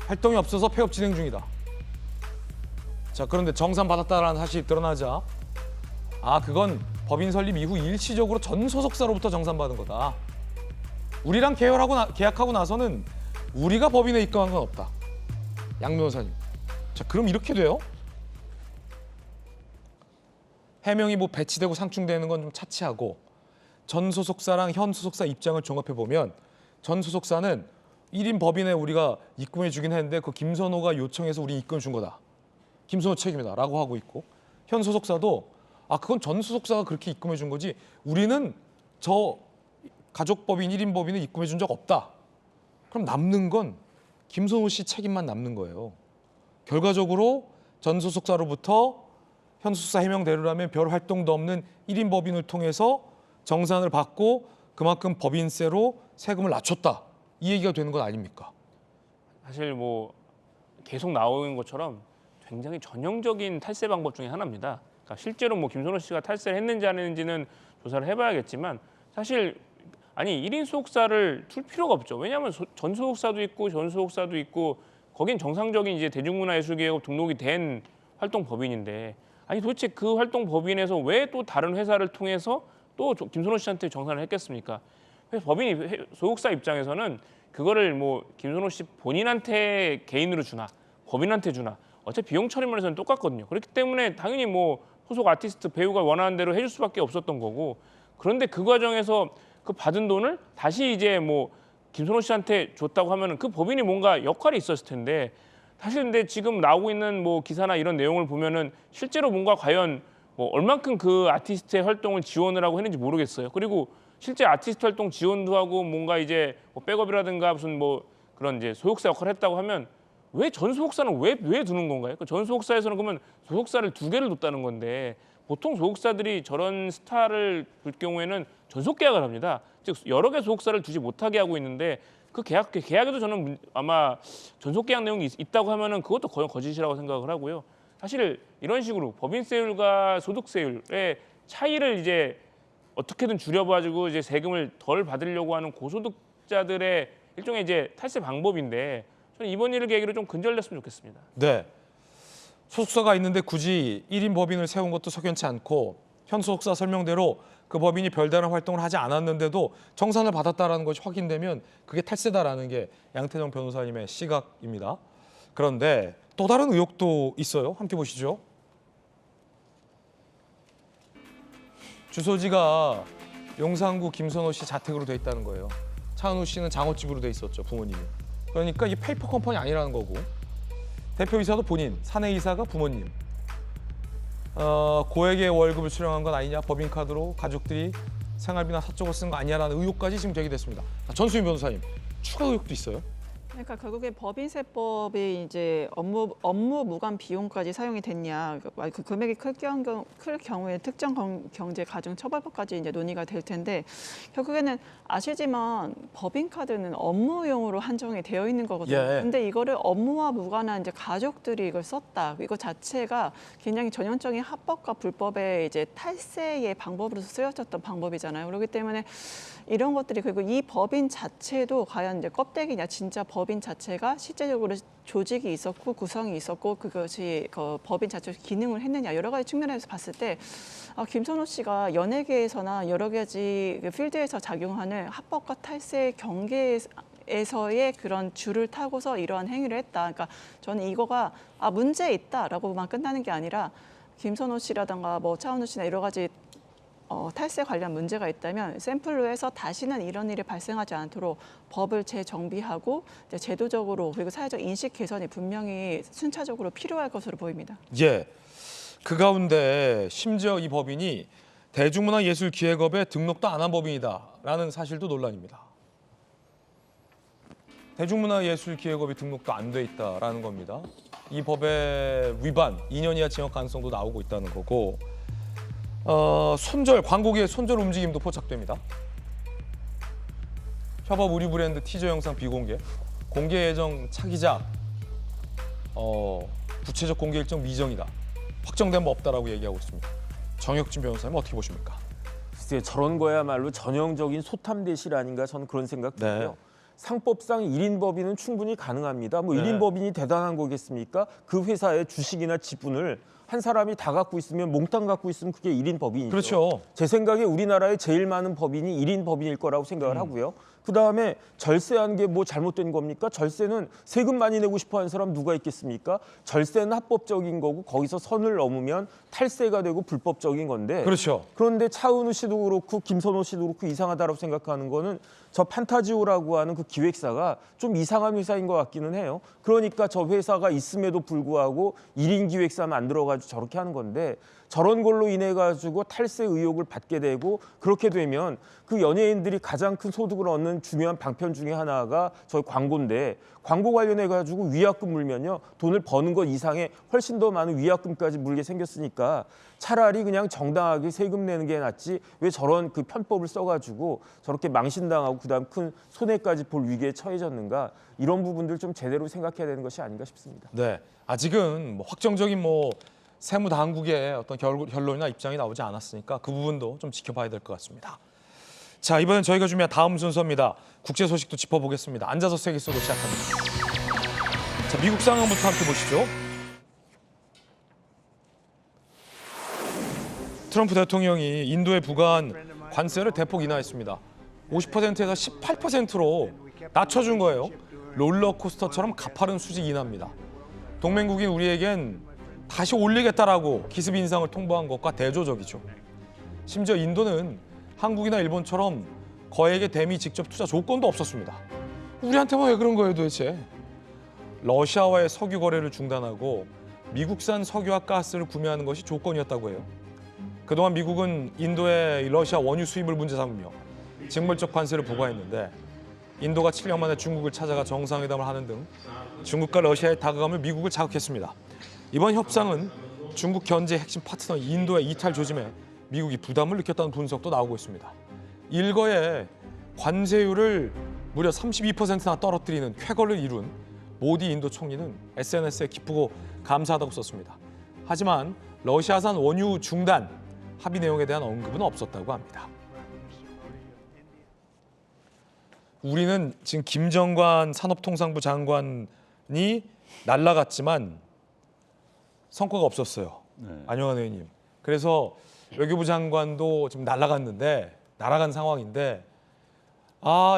활동이 없어서 폐업 진행 중이다. 자, 그런데 정산 받았다라는 사실이 드러나자 그건 법인 설립 이후 일시적으로 전 소속사로부터 정산받은 거다. 우리랑 계약하고 나서는 우리가 법인에 입금한 건 없다. 양 변호사님. 자, 그럼 이렇게 돼요? 해명이 뭐 배치되고 상충되는 건 좀 차치하고 전 소속사랑 현 소속사 입장을 종합해 보면 전 소속사는 1인 법인에 우리가 입금해 주긴 했는데 그 김선호가 요청해서 우리 입금 준 거다. 김선호 책임이다라고 하고 있고 현 소속사도 그건 전 소속사가 그렇게 입금해 준 거지 우리는 저 가족법인 1인 법인을 입금해 준 적 없다. 그럼 남는 건 김선호 씨 책임만 남는 거예요. 결과적으로 전 소속사로부터 현 소속사 해명대로라면 별 활동도 없는 1인 법인을 통해서 정산을 받고 그만큼 법인세로 세금을 낮췄다. 이 얘기가 되는 건 아닙니까? 사실 뭐 계속 나오는 것처럼 굉장히 전형적인 탈세 방법 중에 하나입니다. 그러니까 실제로 뭐 김선호 씨가 탈세를 했는지 안 했는지는 조사를 해봐야겠지만 사실 1인 소속사를 둘 필요가 없죠. 왜냐하면 전 소속사도 있고 전 소속사도 있고 거긴 정상적인 이제 대중문화예술기획업 등록이 된 활동 법인인데 도대체 그 활동 법인에서 왜 또 다른 회사를 통해서 또 김선호 씨한테 정산을 했겠습니까? 법인이 소속사 입장에서는 그거를 뭐 김선호 씨 본인한테 개인으로 주나 법인한테 주나 어차피 비용 처리면에서는 똑같거든요. 그렇기 때문에 당연히 뭐 소속 아티스트 배우가 원하는 대로 해줄 수밖에 없었던 거고 그런데 그 과정에서 그 받은 돈을 다시 이제 뭐 김선호 씨한테 줬다고 하면은 그 법인이 뭔가 역할이 있었을 텐데 사실 근데 지금 나오고 있는 뭐 기사나 이런 내용을 보면은 실제로 뭔가 과연 뭐 얼만큼 그 아티스트의 활동을 지원을 하고 했는지 모르겠어요. 그리고 실제 아티스트 활동 지원도 하고 뭔가 이제 뭐 백업이라든가 무슨 뭐 그런 이제 소속사 역할을 했다고 하면 왜 전 소속사는 왜 두는 건가요? 전 소속사에서는 그러면 소속사를 2개를 뒀다는 건데 보통 소속사들이 저런 스타를 둘 경우에는 전속 계약을 합니다. 즉 여러 개 소속사를 두지 못하게 하고 있는데 그 계약에도 저는 아마 전속 계약 내용이 있다고 하면은 그것도 거의 거짓이라고 생각을 하고요. 사실 이런 식으로 법인세율과 소득세율의 차이를 이제 어떻게든 줄여가지고 이제 세금을 덜 받으려고 하는 고소득자들의 일종의 이제 탈세 방법인데 저는 이번 일을 계기로 좀 근절됐으면 좋겠습니다. 네. 소속사가 있는데 굳이 1인 법인을 세운 것도 석연치 않고 현 소속사 설명대로 그 법인이 별다른 활동을 하지 않았는데도 정산을 받았다라는 것이 확인되면 그게 탈세다라는 게 양태정 변호사님의 시각입니다. 그런데 또 다른 의혹도 있어요. 함께 보시죠. 주소지가 용산구 김선호 씨 자택으로 돼 있다는 거예요. 차은우 씨는 장어집으로 돼 있었죠, 부모님이. 그러니까 이게 페이퍼 컴퍼니 아니라는 거고, 대표이사도 본인, 사내이사가 부모님. 고액의 월급을 수령한 건 아니냐, 법인카드로 가족들이 생활비나 사적으로 쓴 거 아니냐라는 의혹까지 지금 제기됐습니다. 전수인 변호사님, 추가 의혹도 있어요? 그러니까 결국에 법인세법이 이제 업무 무관 비용까지 사용이 됐냐, 그 금액이 클 경우에 특정 경제 가중 처벌법까지 이제 논의가 될 텐데, 결국에는 아시지만 법인카드는 업무용으로 한정이 되어 있는 거거든요. 예. 근데 이거를 업무와 무관한 이제 가족들이 이걸 썼다. 이거 자체가 굉장히 전형적인 합법과 불법의 이제 탈세의 방법으로 쓰여졌던 방법이잖아요. 그렇기 때문에 이런 것들이, 그리고 이 법인 자체도 과연 이제 껍데기냐, 진짜 법인 자체가 실제적으로 조직이 있었고 구성이 있었고 그것이 그 법인 자체로 기능을 했느냐, 여러 가지 측면에서 봤을 때 김선호 씨가 연예계에서나 여러 가지 그 필드에서 작용하는 합법과 탈세 경계에서의 그런 줄을 타고서 이러한 행위를 했다. 그러니까 저는 이거가 문제 있다라고만 끝나는 게 아니라 김선호 씨라든가 뭐 차은우 씨나 여러 가지 탈세 관련 문제가 있다면 샘플로 해서 다시는 이런 일이 발생하지 않도록 법을 재정비하고 이제 제도적으로, 그리고 사회적 인식 개선이 분명히 순차적으로 필요할 것으로 보입니다. 예. 그 가운데 심지어 이 법인이 대중문화예술기획업에 등록도 안 한 법인이다라는 사실도 논란입니다. 대중문화예술기획업이 등록도 안 돼 있다라는 겁니다. 이 법의 위반, 2년 이하 징역 가능성도 나오고 있다는 거고, 광고계의 손절 움직임도 포착됩니다. 협업 의류 브랜드 티저 영상 비공개, 공개 예정 차기작, 구체적 공개 일정 미정이다. 확정된 바 없다라고 얘기하고 있습니다. 정혁진 변호사님 어떻게 보십니까? 글쎄요, 저런 거야말로 전형적인 소탐대실 아닌가, 저는 그런 생각 들고요. 네. 상법상 1인 법인은 충분히 가능합니다. 뭐 네. 1인 법인이 대단한 거겠습니까? 그 회사의 주식이나 지분을 한 사람이 다 갖고 있으면, 몽땅 갖고 있으면 그게 1인 법인이죠. 그렇죠. 제 생각에 우리나라에 제일 많은 법인이 1인 법인일 거라고 생각을 하고요. 그다음에 절세한 게 뭐 잘못된 겁니까? 절세는 세금 많이 내고 싶어 하는 사람 누가 있겠습니까? 절세는 합법적인 거고 거기서 선을 넘으면 탈세가 되고 불법적인 건데. 그렇죠. 그런데 차은우 씨도 그렇고 김선호 씨도 그렇고 이상하다고 생각하는 거는 저 판타지오라고 하는 그 기획사가 좀 이상한 회사인 것 같기는 해요. 그러니까 저 회사가 있음에도 불구하고 1인 기획사 만들어가지고 저렇게 하는 건데, 저런 걸로 인해 가지고 탈세 의혹을 받게 되고, 그렇게 되면 그 연예인들이 가장 큰 소득을 얻는 중요한 방편 중에 하나가 저 광고인데, 광고 관련해 가지고 위약금 물면요, 돈을 버는 것 이상의 훨씬 더 많은 위약금까지 물게 생겼으니까 차라리 그냥 정당하게 세금 내는 게 낫지, 왜 저런 그 편법을 써가지고 저렇게 망신당하고 그다음 큰 손해까지 볼 위기에 처해졌는가, 이런 부분들 좀 제대로 생각해야 되는 것이 아닌가 싶습니다. 네, 아직은 뭐 확정적인 세무당국의 어떤 결론이나 입장이 나오지 않았으니까 그 부분도 좀 지켜봐야 될 것 같습니다. 자, 이번엔 저희가 준비한 다음 순서입니다. 국제 소식도 짚어보겠습니다. 앉아서 세계 속으로 시작합니다. 자, 미국 상황부터 함께 보시죠. 트럼프 대통령이 인도에 부과한 관세를 대폭 인하했습니다. 50%에서 18%로 낮춰준 거예요. 롤러코스터처럼 가파른 수직 인하입니다. 동맹국인 우리에겐 다시 올리겠다라고 기습 인상을 통보한 것과 대조적이죠. 심지어 인도는 한국이나 일본처럼 거액의 대미 직접 투자 조건도 없었습니다. 우리한테만 왜 그런 거예요 도대체? 러시아와의 석유 거래를 중단하고 미국산 석유와 가스를 구매하는 것이 조건이었다고 해요. 그동안 미국은 인도의 러시아 원유 수입을 문제 삼으며 징벌적 관세를 부과했는데, 인도가 7년 만에 중국을 찾아가 정상회담을 하는 등 중국과 러시아의 다가감을 미국을 자극했습니다. 이번 협상은 중국 견제의 핵심 파트너 인도의 이탈 조짐에 미국이 부담을 느꼈다는 분석도 나오고 있습니다. 일거에 관세율을 무려 32%나 떨어뜨리는 쾌거를 이룬 모디 인도 총리는 SNS에 기쁘고 감사하다고 썼습니다. 하지만 러시아산 원유 중단 합의 내용에 대한 언급은 없었다고 합니다. 우리는 지금 김정관 산업통상부 장관이 날아갔지만 성과가 없었어요. 네. 안영환 의원님. 그래서 외교부 장관도 지금 날아간 상황인데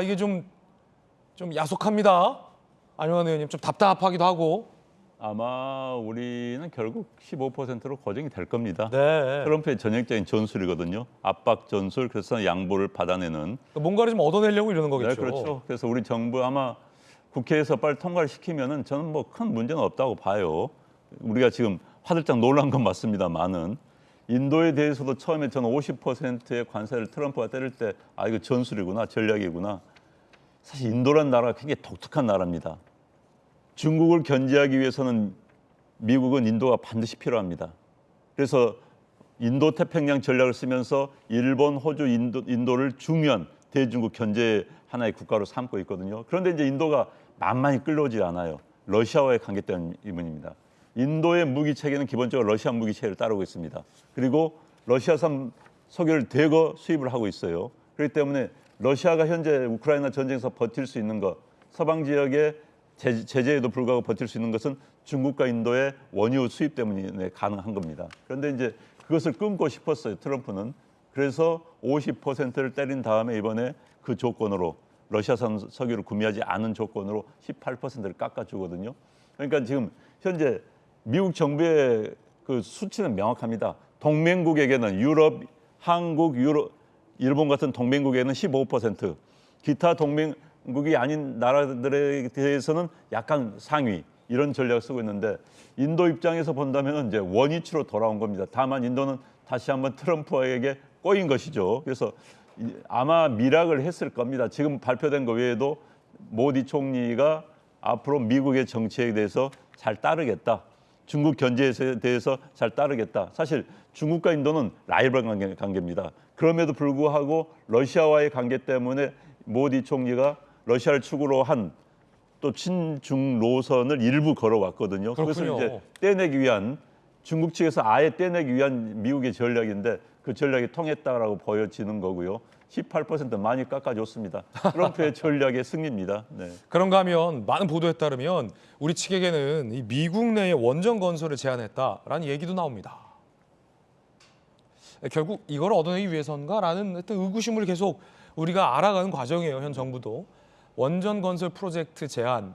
이게 좀 야속합니다. 안영환 의원님 좀 답답하기도 하고. 아마 우리는 결국 15%로 고정이 될 겁니다. 네. 트럼프의 전형적인 전술이거든요. 압박 전술, 그래서 양보를 받아내는. 뭔가를 좀 얻어내려고 이러는 거겠죠. 네, 그렇죠. 그래서 우리 정부 아마 국회에서 빨리 통과를 시키면은 저는 뭐 큰 문제는 없다고 봐요. 우리가 지금 화들짝 놀란 건 맞습니다만은 인도에 대해서도 처음에 저는 50%의 관세를 트럼프가 때릴 때 이거 전술이구나, 전략이구나. 사실 인도라는 나라가 굉장히 독특한 나라입니다. 중국을 견제하기 위해서는 미국은 인도가 반드시 필요합니다. 그래서 인도 태평양 전략을 쓰면서 일본, 호주, 인도를 중요한 대중국 견제 하나의 국가로 삼고 있거든요. 그런데 이제 인도가 만만히 끌려오지 않아요. 러시아와의 관계 때문입니다. 인도의 무기 체계는 기본적으로 러시아 무기 체계를 따르고 있습니다. 그리고 러시아산 석유를 대거 수입을 하고 있어요. 그렇기 때문에 러시아가 현재 우크라이나 전쟁에서 버틸 수 있는 것, 서방 지역의 제재에도 불구하고 버틸 수 있는 것은 중국과 인도의 원유 수입 때문에 가능한 겁니다. 그런데 이제 그것을 끊고 싶었어요, 트럼프는. 그래서 50%를 때린 다음에 이번에 그 조건으로 러시아산 석유를 구매하지 않은 조건으로 18%를 깎아주거든요. 그러니까 지금 현재 미국 정부의 그 수치는 명확합니다. 동맹국에게는 유럽, 한국, 일본 같은 동맹국에게는 15%, 기타 동맹국이 아닌 나라들에 대해서는 약간 상위 이런 전략을 쓰고 있는데 인도 입장에서 본다면 이제 원위치로 돌아온 겁니다. 다만 인도는 다시 한번 트럼프에게 꼬인 것이죠. 그래서 아마 미락을 했을 겁니다. 지금 발표된 것 외에도 모디 총리가 앞으로 미국의 정책에 대해서 잘 따르겠다. 중국 견제에 대해서 잘 따르겠다. 사실 중국과 인도는 라이벌 관계입니다. 그럼에도 불구하고 러시아와의 관계 때문에 모디 총리가 러시아를 축으로 한 또 친중 노선을 일부 걸어왔거든요. 그것을 이제 떼내기 위한 중국 측에서 아예 떼내기 위한 미국의 전략인데 그 전략이 통했다라고 보여지는 거고요. 18% 많이 깎아줬습니다. 트럼프의 전략의 승리입니다. 네. 그런가 하면 많은 보도에 따르면 우리 측에게는 이 미국 내에 원전 건설을 제한했다라는 얘기도 나옵니다. 결국 이걸 얻어내기 위해서인가라는 어떤 의구심을 계속 우리가 알아가는 과정이에요. 현 정부도. 원전 건설 프로젝트 제한,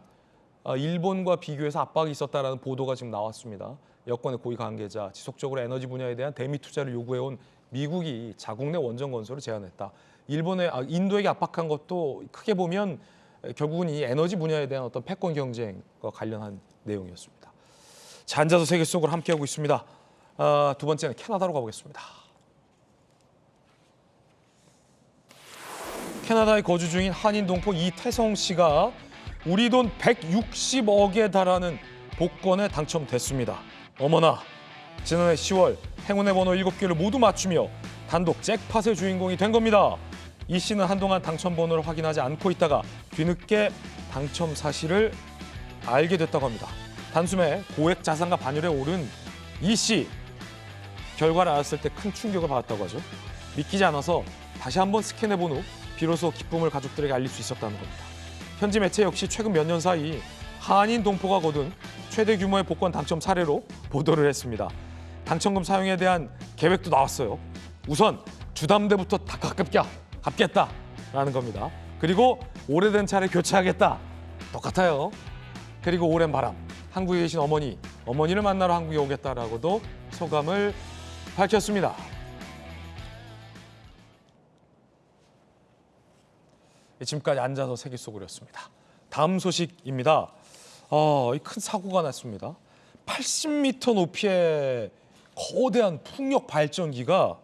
일본과 비교해서 압박이 있었다라는 보도가 지금 나왔습니다. 여권의 고위 관계자, 지속적으로 에너지 분야에 대한 대미 투자를 요구해온 미국이 자국 내 원전 건설을 제한했다. 인도에게 압박한 것도 크게 보면 결국은 이 에너지 분야에 대한 어떤 패권 경쟁과 관련한 내용이었습니다. 자, 앉아서 세계 속으로 함께하고 있습니다. 두 번째는 캐나다로 가보겠습니다. 캐나다에 거주 중인 한인 동포 이태성 씨가 우리 돈 160억에 달하는 복권에 당첨됐습니다. 어머나, 지난해 10월 행운의 번호 7개를 모두 맞추며 단독 잭팟의 주인공이 된 겁니다. 이 씨는 한동안 당첨 번호를 확인하지 않고 있다가 뒤늦게 당첨 사실을 알게 됐다고 합니다. 단숨에 고액 자산가 반열에 오른 이 씨. 결과를 알았을 때 큰 충격을 받았다고 하죠. 믿기지 않아서 다시 한번 스캔해본 후 비로소 기쁨을 가족들에게 알릴 수 있었다는 겁니다. 현지 매체 역시 최근 몇 년 사이 한인 동포가 거둔 최대 규모의 복권 당첨 사례로 보도를 했습니다. 당첨금 사용에 대한 계획도 나왔어요. 우선 주담대부터 다 갚겠다라는 겁니다. 그리고 오래된 차를 교체하겠다. 똑같아요. 그리고 오랜 바람, 한국에 계신 어머니를 만나러 한국에 오겠다라고도 소감을 밝혔습니다. 지금까지 앉아서 세계 속으로였습니다. 다음 소식입니다. 큰 사고가 났습니다. 80m 높이의 거대한 풍력 발전기가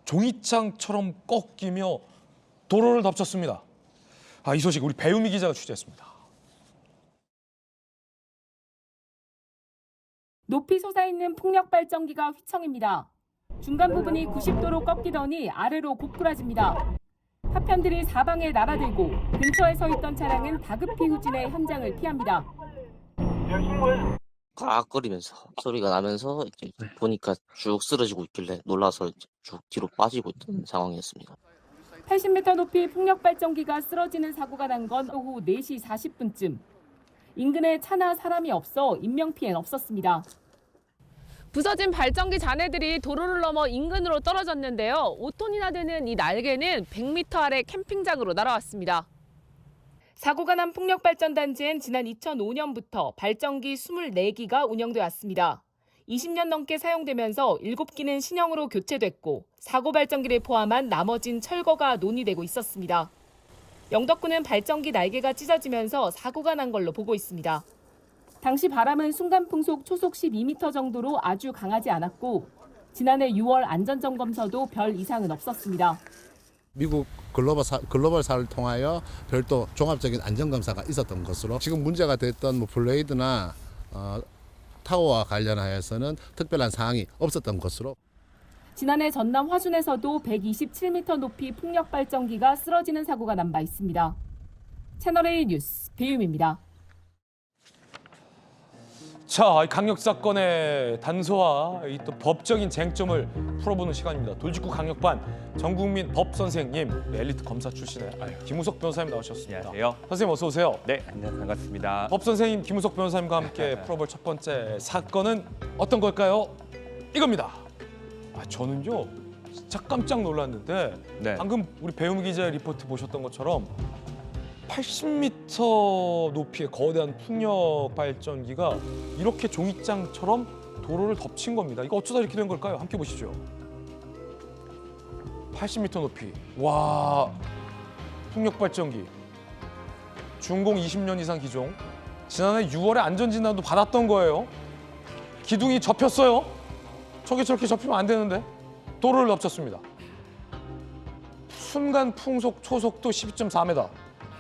종이장처럼 꺾이며 도로를 덮쳤습니다. 이 소식 우리 배우미 기자가 취재했습니다. 높이 솟아있는 풍력 발전기가 휘청입니다. 중간 부분이 90도로 꺾이더니 아래로 고꾸라집니다. 파편들이 사방에 날아들고 근처에 서 있던 차량은 다급히 후진해 현장을 피합니다. 가락거리면서 소리가 나면서 이제 보니까 쭉 쓰러지고 있길래 놀라서 쭉 뒤로 빠지고 있던 상황이었습니다. 80m 높이 풍력 발전기가 쓰러지는 사고가 난 건 오후 4시 40분쯤. 인근에 차나 사람이 없어 인명피해는 없었습니다. 부서진 발전기 잔해들이 도로를 넘어 인근으로 떨어졌는데요. 5톤이나 되는 이 날개는 100m 아래 캠핑장으로 날아왔습니다. 사고가 난 풍력발전단지엔 지난 2005년부터 발전기 24기가 운영돼 왔습니다. 20년 넘게 사용되면서 7기는 신형으로 교체됐고 사고 발전기를 포함한 나머진 철거가 논의되고 있었습니다. 영덕군은 발전기 날개가 찢어지면서 사고가 난 걸로 보고 있습니다. 당시 바람은 순간풍속 초속 12m 정도로 아주 강하지 않았고 지난해 6월 안전점검서도 별 이상은 없었습니다. 미국 글로벌사를 통하여 별도 종합적인 안전검사가 있었던 것으로 지금 문제가 됐던 뭐 블레이드나 타워와 관련하여서는 특별한 사항이 없었던 것으로 지난해 전남 화순에서도 127m 높이 풍력 발전기가 쓰러지는 사고가 난 바 있습니다. 채널A 뉴스 배유미입니다. 자, 강력 사건의 단서와 이 또 법적인 쟁점을 풀어보는 시간입니다. 돌직구 강력반 전국민 법 선생님, 엘리트 검사 출신의 김우석 변호사님 나오셨습니다. 안녕하세요. 선생님 어서 오세요. 네, 반갑습니다. 법 선생님 김우석 변호사님과 함께 풀어볼 첫 번째 사건은 어떤 걸까요? 이겁니다. 저는요 진짜 깜짝 놀랐는데 방금 우리 배우미 기자의 리포트 보셨던 것처럼 80m 높이의 거대한 풍력 발전기가 이렇게 종이장처럼 도로를 덮친 겁니다. 이거 어쩌다 이렇게 된 걸까요? 함께 보시죠. 80m 높이. 와, 풍력 발전기. 준공 20년 이상 기종. 지난해 6월에 안전진단도 받았던 거예요. 기둥이 접혔어요. 저렇게 접히면 안 되는데. 도로를 덮쳤습니다. 순간 풍속 초속도 12.4m.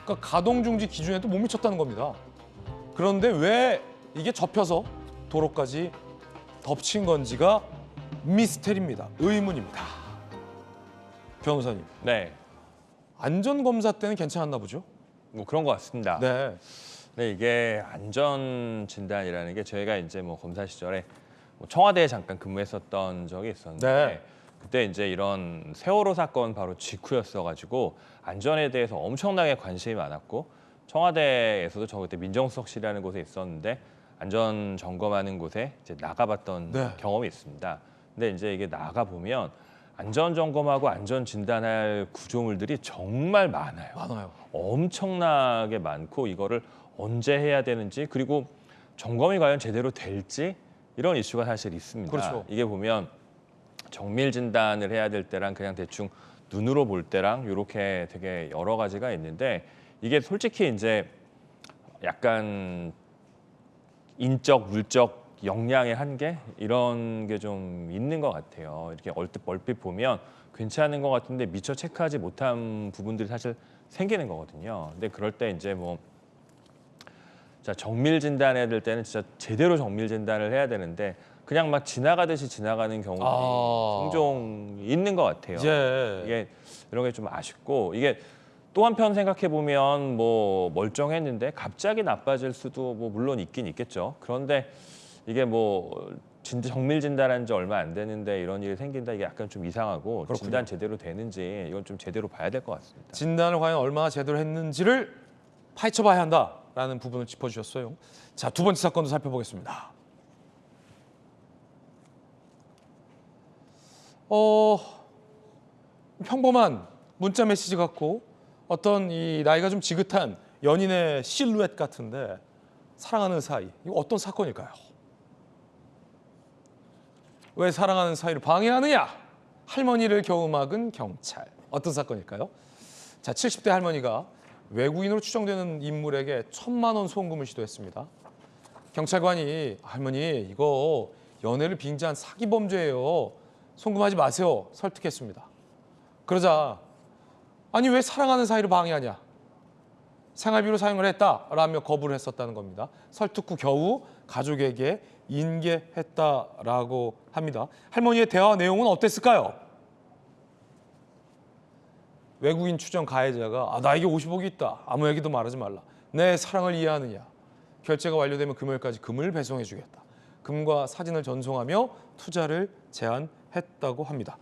그러니까 가동 중지 기준에도 못 미쳤다는 겁니다. 그런데 왜 이게 접혀서 도로까지 덮친 건지가 미스테리입니다. 의문입니다. 변호사님. 네. 안전검사 때는 괜찮았나 보죠? 뭐 그런 것 같습니다. 네. 네, 이게 안전 진단이라는 게 저희가 이제 뭐 검사 시절에 청와대에 잠깐 근무했었던 적이 있었는데 네. 그때 이제 이런 세월호 사건 바로 직후였어가지고 안전에 대해서 엄청나게 관심이 많았고 청와대에서도 저 그때 민정수석실이라는 곳에 있었는데 안전 점검하는 곳에 이제 나가봤던 경험이 있습니다. 근데 이제 이게 나가 보면 안전 점검하고 안전 진단할 구조물들이 정말 많아요. 엄청나게 많고 이거를 언제 해야 되는지 그리고 점검이 과연 제대로 될지 이런 이슈가 사실 있습니다. 그렇죠. 이게 보면 정밀 진단을 해야 될 때랑 그냥 대충 눈으로 볼 때랑 이렇게 되게 여러 가지가 있는데 이게 솔직히 이제 약간 인적, 물적 역량의 한계 이런 게 좀 있는 것 같아요. 이렇게 얼핏 보면 괜찮은 것 같은데 미처 체크하지 못한 부분들이 사실 생기는 거거든요. 근데 그럴 때 이제 뭐 자, 정밀 진단해야 될 때는 진짜 제대로 정밀 진단을 해야 되는데 그냥 막 지나가듯이 지나가는 경우가 종종 있는 것 같아요. 이게 이런 게 좀 아쉽고 이게 또 한편 생각해 보면 뭐 멀쩡했는데 갑자기 나빠질 수도 뭐 물론 있긴 있겠죠. 그런데 이게 뭐 정밀 진단한 지 얼마 안 되는데 이런 일이 생긴다 이게 약간 좀 이상하고 그렇군요. 진단 제대로 되는지 이건 좀 제대로 봐야 될 것 같습니다. 진단을 과연 얼마나 제대로 했는지를 파헤쳐봐야 한다라는 부분을 짚어주셨어요. 자, 두 번째 사건도 살펴보겠습니다. 평범한 문자 메시지 같고 어떤 이 나이가 좀 지긋한 연인의 실루엣 같은데 사랑하는 사이, 이거 어떤 사건일까요? 왜 사랑하는 사이를 방해하느냐? 할머니를 겨우 막은 경찰. 어떤 사건일까요? 자, 70대 할머니가 외국인으로 추정되는 인물에게 1,000만 원 송금을 시도했습니다. 경찰관이 할머니 이거 연애를 빙자한 사기 범죄예요. 송금하지 마세요. 설득했습니다. 그러자 아니 왜 사랑하는 사이를 방해하냐. 생활비로 사용을 했다라며 거부를 했었다는 겁니다. 설득 후 겨우 가족에게 인계했다라고 합니다. 할머니의 대화 내용은 어땠을까요? 외국인 추정 가해자가 나에게 50억이 있다. 아무 얘기도 말하지 말라. 내 사랑을 이해하느냐. 결제가 완료되면 금요일까지 금을 배송해 주겠다. 금과 사진을 전송하며 투자를 제안했다고 합니다.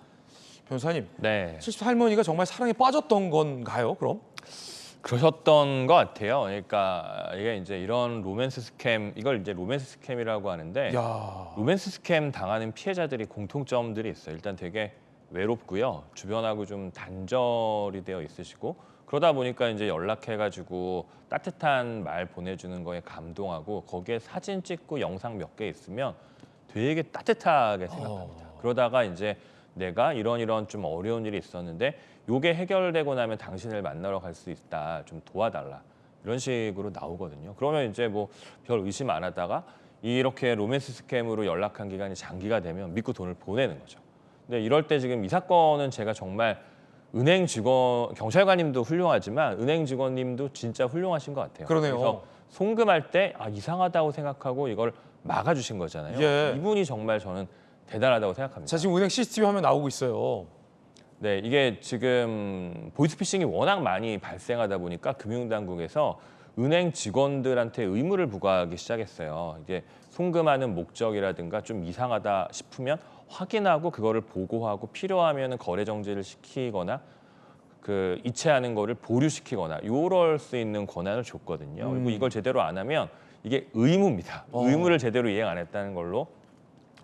변호사님, 70대 할머니가 정말 사랑에 빠졌던 건가요? 그럼? 그러셨던 것 같아요. 그러니까 이게 이제 이런 로맨스 스캠, 이걸 이제 로맨스 스캠이라고 하는데 야. 로맨스 스캠 당하는 피해자들이 공통점들이 있어요. 일단 되게 외롭고요. 주변하고 좀 단절이 되어 있으시고 그러다 보니까 이제 연락해가지고 따뜻한 말 보내주는 거에 감동하고 거기에 사진 찍고 영상 몇 개 있으면 되게 따뜻하게 생각합니다. 그러다가 이제 내가 이런 좀 어려운 일이 있었는데 요게 해결되고 나면 당신을 만나러 갈 수 있다. 좀 도와달라. 이런 식으로 나오거든요. 그러면 이제 뭐 별 의심 안 하다가 이렇게 로맨스 스캠으로 연락한 기간이 장기가 되면 믿고 돈을 보내는 거죠. 근데 이럴 때 지금 이 사건은 제가 정말 은행 직원, 경찰관님도 훌륭하지만 은행 직원님도 진짜 훌륭하신 것 같아요. 그러네요. 그래서 송금할 때 이상하다고 생각하고 이걸 막아주신 거잖아요. 예. 이분이 정말 저는 대단하다고 생각합니다. 자, 지금 은행 CCTV 화면 나오고 있어요. 네, 이게 지금 보이스피싱이 워낙 많이 발생하다 보니까 금융당국에서 은행 직원들한테 의무를 부과하기 시작했어요. 이게 송금하는 목적이라든가 좀 이상하다 싶으면 확인하고 그거를 보고하고 필요하면 거래 정지를 시키거나 그 이체하는 거를 보류시키거나 요럴 수 있는 권한을 줬거든요. 그리고 이걸 제대로 안 하면 이게 의무입니다. 의무를 제대로 이행 안 했다는 걸로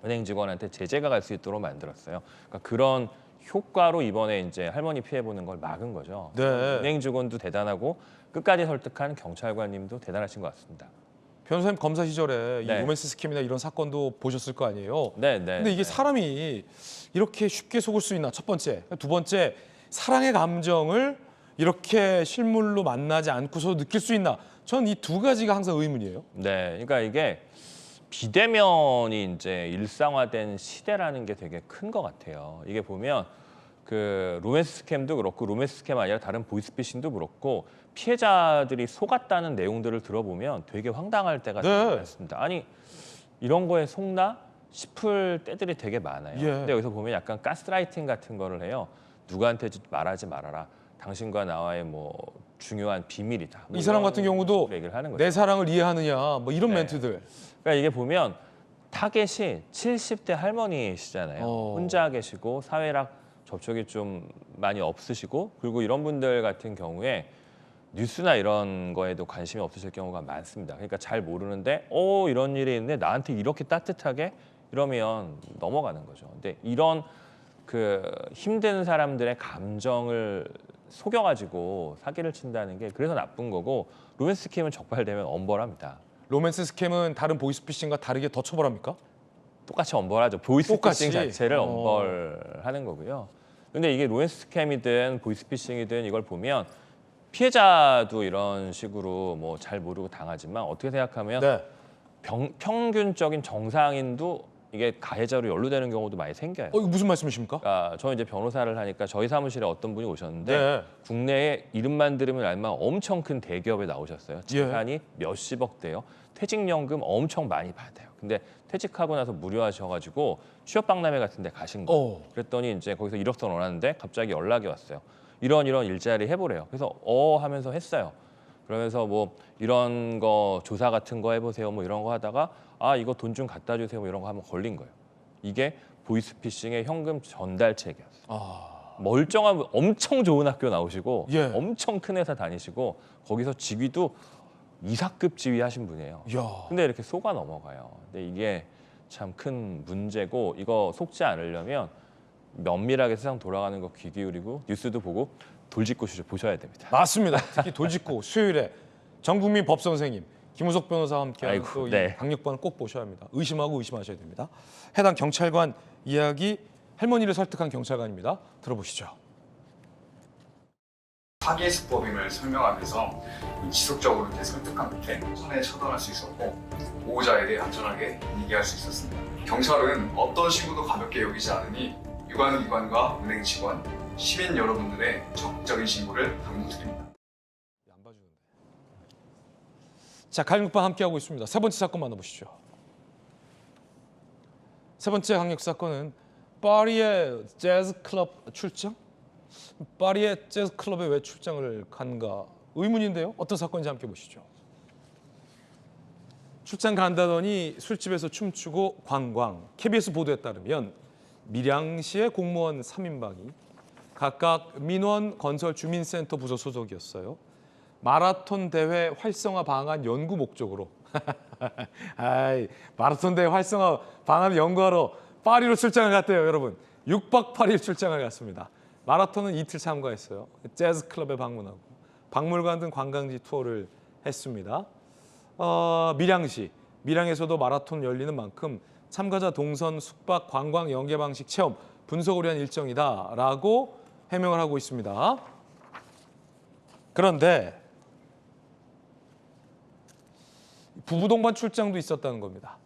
은행 직원한테 제재가 갈 수 있도록 만들었어요. 그러니까 그런 효과로 이번에 이제 할머니 피해 보는 걸 막은 거죠. 네. 은행 직원도 대단하고 끝까지 설득한 경찰관님도 대단하신 것 같습니다. 변호사님 검사 시절에 이 네. 로맨스 스캠이나 이런 사건도 보셨을 거 아니에요. 네. 근데 이게 사람이 이렇게 쉽게 속을 수 있나? 첫 번째. 두 번째, 사랑의 감정을 이렇게 실물로 만나지 않고서 느낄 수 있나? 전 이 두 가지가 항상 의문이에요. 네, 그러니까 이게 비대면이 이제 일상화된 시대라는 게 되게 큰 것 같아요. 이게 보면 그 로맨스 스캠도 그렇고 로맨스 스캠 아니라 다른 보이스피싱도 그렇고 피해자들이 속았다는 내용들을 들어보면 되게 황당할 때가 되게 많습니다. 아니 이런 거에 속나 싶을 때들이 되게 많아요. 예. 근데 여기서 보면 약간 가스라이팅 같은 거를 해요. 누구한테 말하지 말아라. 당신과 나와의 뭐 중요한 비밀이다. 뭐 이 사람 같은 경우도 얘기를 하는 거죠. 내 사랑을 이해하느냐 뭐 이런 멘트들. 그러니까 이게 보면 타겟이 70대 할머니시잖아요. 혼자 계시고 사회랑 접촉이 좀 많이 없으시고 그리고 이런 분들 같은 경우에 뉴스나 이런 거에도 관심이 없으실 경우가 많습니다. 그러니까 잘 모르는데 이런 일이 있는데 나한테 이렇게 따뜻하게 이러면 넘어가는 거죠. 근데 이런 그 힘든 사람들의 감정을 속여가지고 사기를 친다는 게 그래서 나쁜 거고 로맨스 스캠은 적발되면 엄벌합니다. 로맨스 스캠은 다른 보이스피싱과 다르게 더 처벌합니까? 똑같이 엄벌하죠. 보이스피싱 똑같이? 자체를 엄벌하는 거고요. 근데 이게 로맨스 스캠이든 보이스피싱이든 이걸 보면 피해자도 이런 식으로 뭐 잘 모르고 당하지만 어떻게 생각하면 평균적인 정상인도 이게 가해자로 연루되는 경우도 많이 생겨요. 이거 무슨 말씀이십니까? 그러니까 저는 이제 변호사를 하니까 저희 사무실에 어떤 분이 오셨는데 네. 국내에 이름만 들으면 알만 엄청 큰 대기업에 나오셨어요. 재산이 몇십억 대요. 퇴직연금 엄청 많이 받아요. 근데 퇴직하고 나서 무료하셔가지고 취업박람회 같은 데 가신 거예요. 그랬더니 이제 거기서 이력서 넣어놨는데 갑자기 연락이 왔어요. 이런 일자리 해보래요. 그래서 하면서 했어요. 그러면서 뭐 이런 거 조사 같은 거 해보세요. 뭐 이런 거 하다가 이거 돈 좀 갖다 주세요. 뭐 이런 거 하면 걸린 거예요. 이게 보이스피싱의 현금 전달책이었어요. 멀쩡한 엄청 좋은 학교 나오시고 엄청 큰 회사 다니시고 거기서 직위도 이사급 지위 하신 분이에요. 근데 이렇게 속아 넘어가요. 근데 이게 참 큰 문제고 이거 속지 않으려면 면밀하게 세상 돌아가는 거 귀 기울이고 뉴스도 보고 돌직구 보셔야 됩니다. 맞습니다. 특히 돌직구 수요일에 전국민 법 선생님 김우석 변호사와 함께하는 또 이 강력반을 꼭 보셔야 합니다. 의심하고 의심하셔야 됩니다. 해당 경찰관 이야기 할머니를 설득한 경찰관입니다. 들어보시죠. 사기의 수법임을 설명하면서 지속적으로 설득한 끝에 손에 처단할 수 있었고 보호자에 대해 안전하게 얘기할 수 있었습니다. 경찰은 어떤 신고도 가볍게 여기지 않으니 유관기관과 은행 직원, 시민 여러분들의 적극적인 신고를 당부드립니다. 자, 강력반 함께하고 있습니다. 세 번째 사건 만나보시죠. 세 번째 강력 사건은 파리의 재즈 클럽 출장? 파리의 재즈 클럽에 왜 출장을 간가 의문인데요. 어떤 사건인지 함께 보시죠. 출장 간다더니 술집에서 춤추고 관광. KBS 보도에 따르면 밀양시의 공무원 3인방이 각각 민원 건설 주민센터 부서 소속이었어요. 마라톤 대회 활성화 방안 연구 목적으로 아이, 마라톤 대회 활성화 방안 연구하러 파리로 출장을 갔대요, 여러분. 6박 8일 출장을 갔습니다. 마라톤은 이틀 참가했어요. 재즈 클럽에 방문하고 박물관 등 관광지 투어를 했습니다. 밀양시, 밀양에서도 마라톤 열리는 만큼 참가자 동선, 숙박, 관광, 연계 방식, 체험, 분석을 위한 일정이다라고 해명을 하고 있습니다. 그런데 부부 동반 출장도 있었다는 겁니다.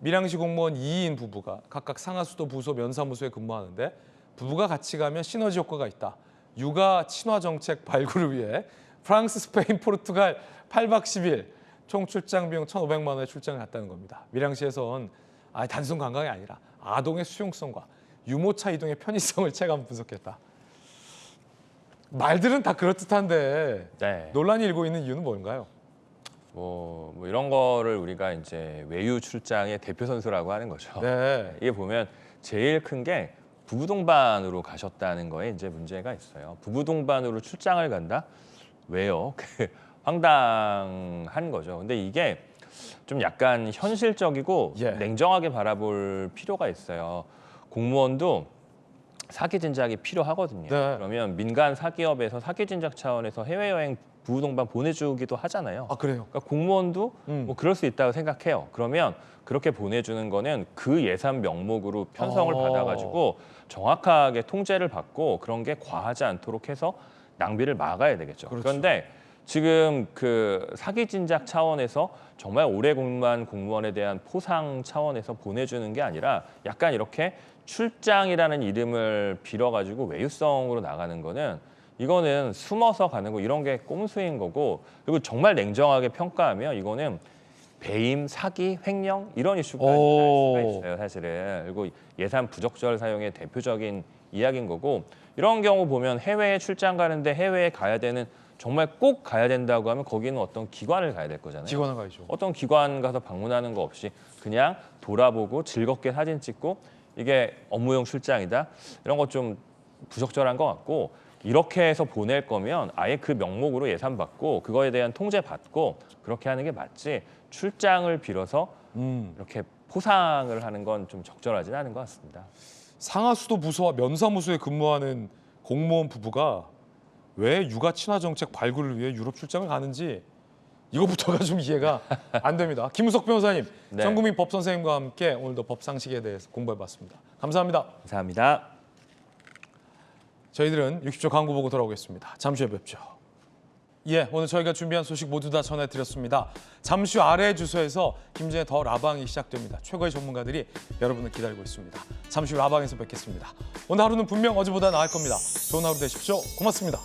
밀양시 공무원 2인 부부가 각각 상하수도 부서 면사무소에 근무하는데 부부가 같이 가면 시너지 효과가 있다. 육아 친화 정책 발굴을 위해 프랑스, 스페인, 포르투갈 8박 10일 총 출장 비용 1,500만 원의 출장을 갔다는 겁니다. 밀양시에선 단순 관광이 아니라 아동의 수용성과 유모차 이동의 편의성을 체감 분석했다. 말들은 다 그럴듯한데 네. 논란이 일고 있는 이유는 뭔가요? 뭐 이런 거를 우리가 이제 외유 출장의 대표 선수라고 하는 거죠. 네. 이게 보면 제일 큰 게 부부 동반으로 가셨다는 거에 이제 문제가 있어요. 부부 동반으로 출장을 간다? 왜요? 황당한 거죠. 근데 이게 좀 약간 현실적이고 냉정하게 바라볼 필요가 있어요. 공무원도 사기 진작이 필요하거든요. 네. 그러면 민간 사기업에서 사기 진작 차원에서 해외여행 부부 동반 보내주기도 하잖아요. 아, 그래요? 그러니까 공무원도 뭐 그럴 수 있다고 생각해요. 그러면 그렇게 보내주는 거는 그 예산 명목으로 편성을 받아가지고 정확하게 통제를 받고 그런 게 과하지 않도록 해서 낭비를 막아야 되겠죠. 그렇죠. 그런데 지금 그 사기 진작 차원에서 정말 오래 근무한 공무원에 대한 포상 차원에서 보내주는 게 아니라 약간 이렇게 출장이라는 이름을 빌어가지고 외유성으로 나가는 거는 이거는 숨어서 가는 거 이런 게 꼼수인 거고 그리고 정말 냉정하게 평가하면 이거는 배임, 사기, 횡령 이런 이슈가 될 수가 있어요, 사실은. 그리고 예산 부적절 사용의 대표적인 이야기인 거고 이런 경우 보면 해외에 출장 가는데 해외에 가야 되는 정말 꼭 가야 된다고 하면 거기는 어떤 기관을 가야 될 거잖아요. 기관을 가야죠. 어떤 기관 가서 방문하는 거 없이 그냥 돌아보고 즐겁게 사진 찍고 이게 업무용 출장이다. 이런 거 좀 부적절한 것 같고 이렇게 해서 보낼 거면 아예 그 명목으로 예산 받고 그거에 대한 통제 받고 그렇게 하는 게 맞지 출장을 빌어서 이렇게 포상을 하는 건 좀 적절하지는 않은 것 같습니다. 상하수도 부서와 면사무소에 근무하는 공무원 부부가 왜 육아 친화 정책 발굴을 위해 유럽 출장을 가는지 이거부터가 좀 이해가 안 됩니다. 김우석 변호사님, 네. 전국민 법 선생님과 함께 오늘도 법 상식에 대해서 공부해봤습니다. 감사합니다. 감사합니다. 저희들은 60초 광고 보고 돌아오겠습니다. 잠시 후에 뵙죠. 오늘 저희가 준비한 소식 모두 다 전해드렸습니다. 잠시 후 아래 주소에서 김진의 더 라방이 시작됩니다. 최고의 전문가들이 여러분을 기다리고 있습니다. 잠시 후 라방에서 뵙겠습니다. 오늘 하루는 분명 어제보다 나을 겁니다. 좋은 하루 되십시오. 고맙습니다.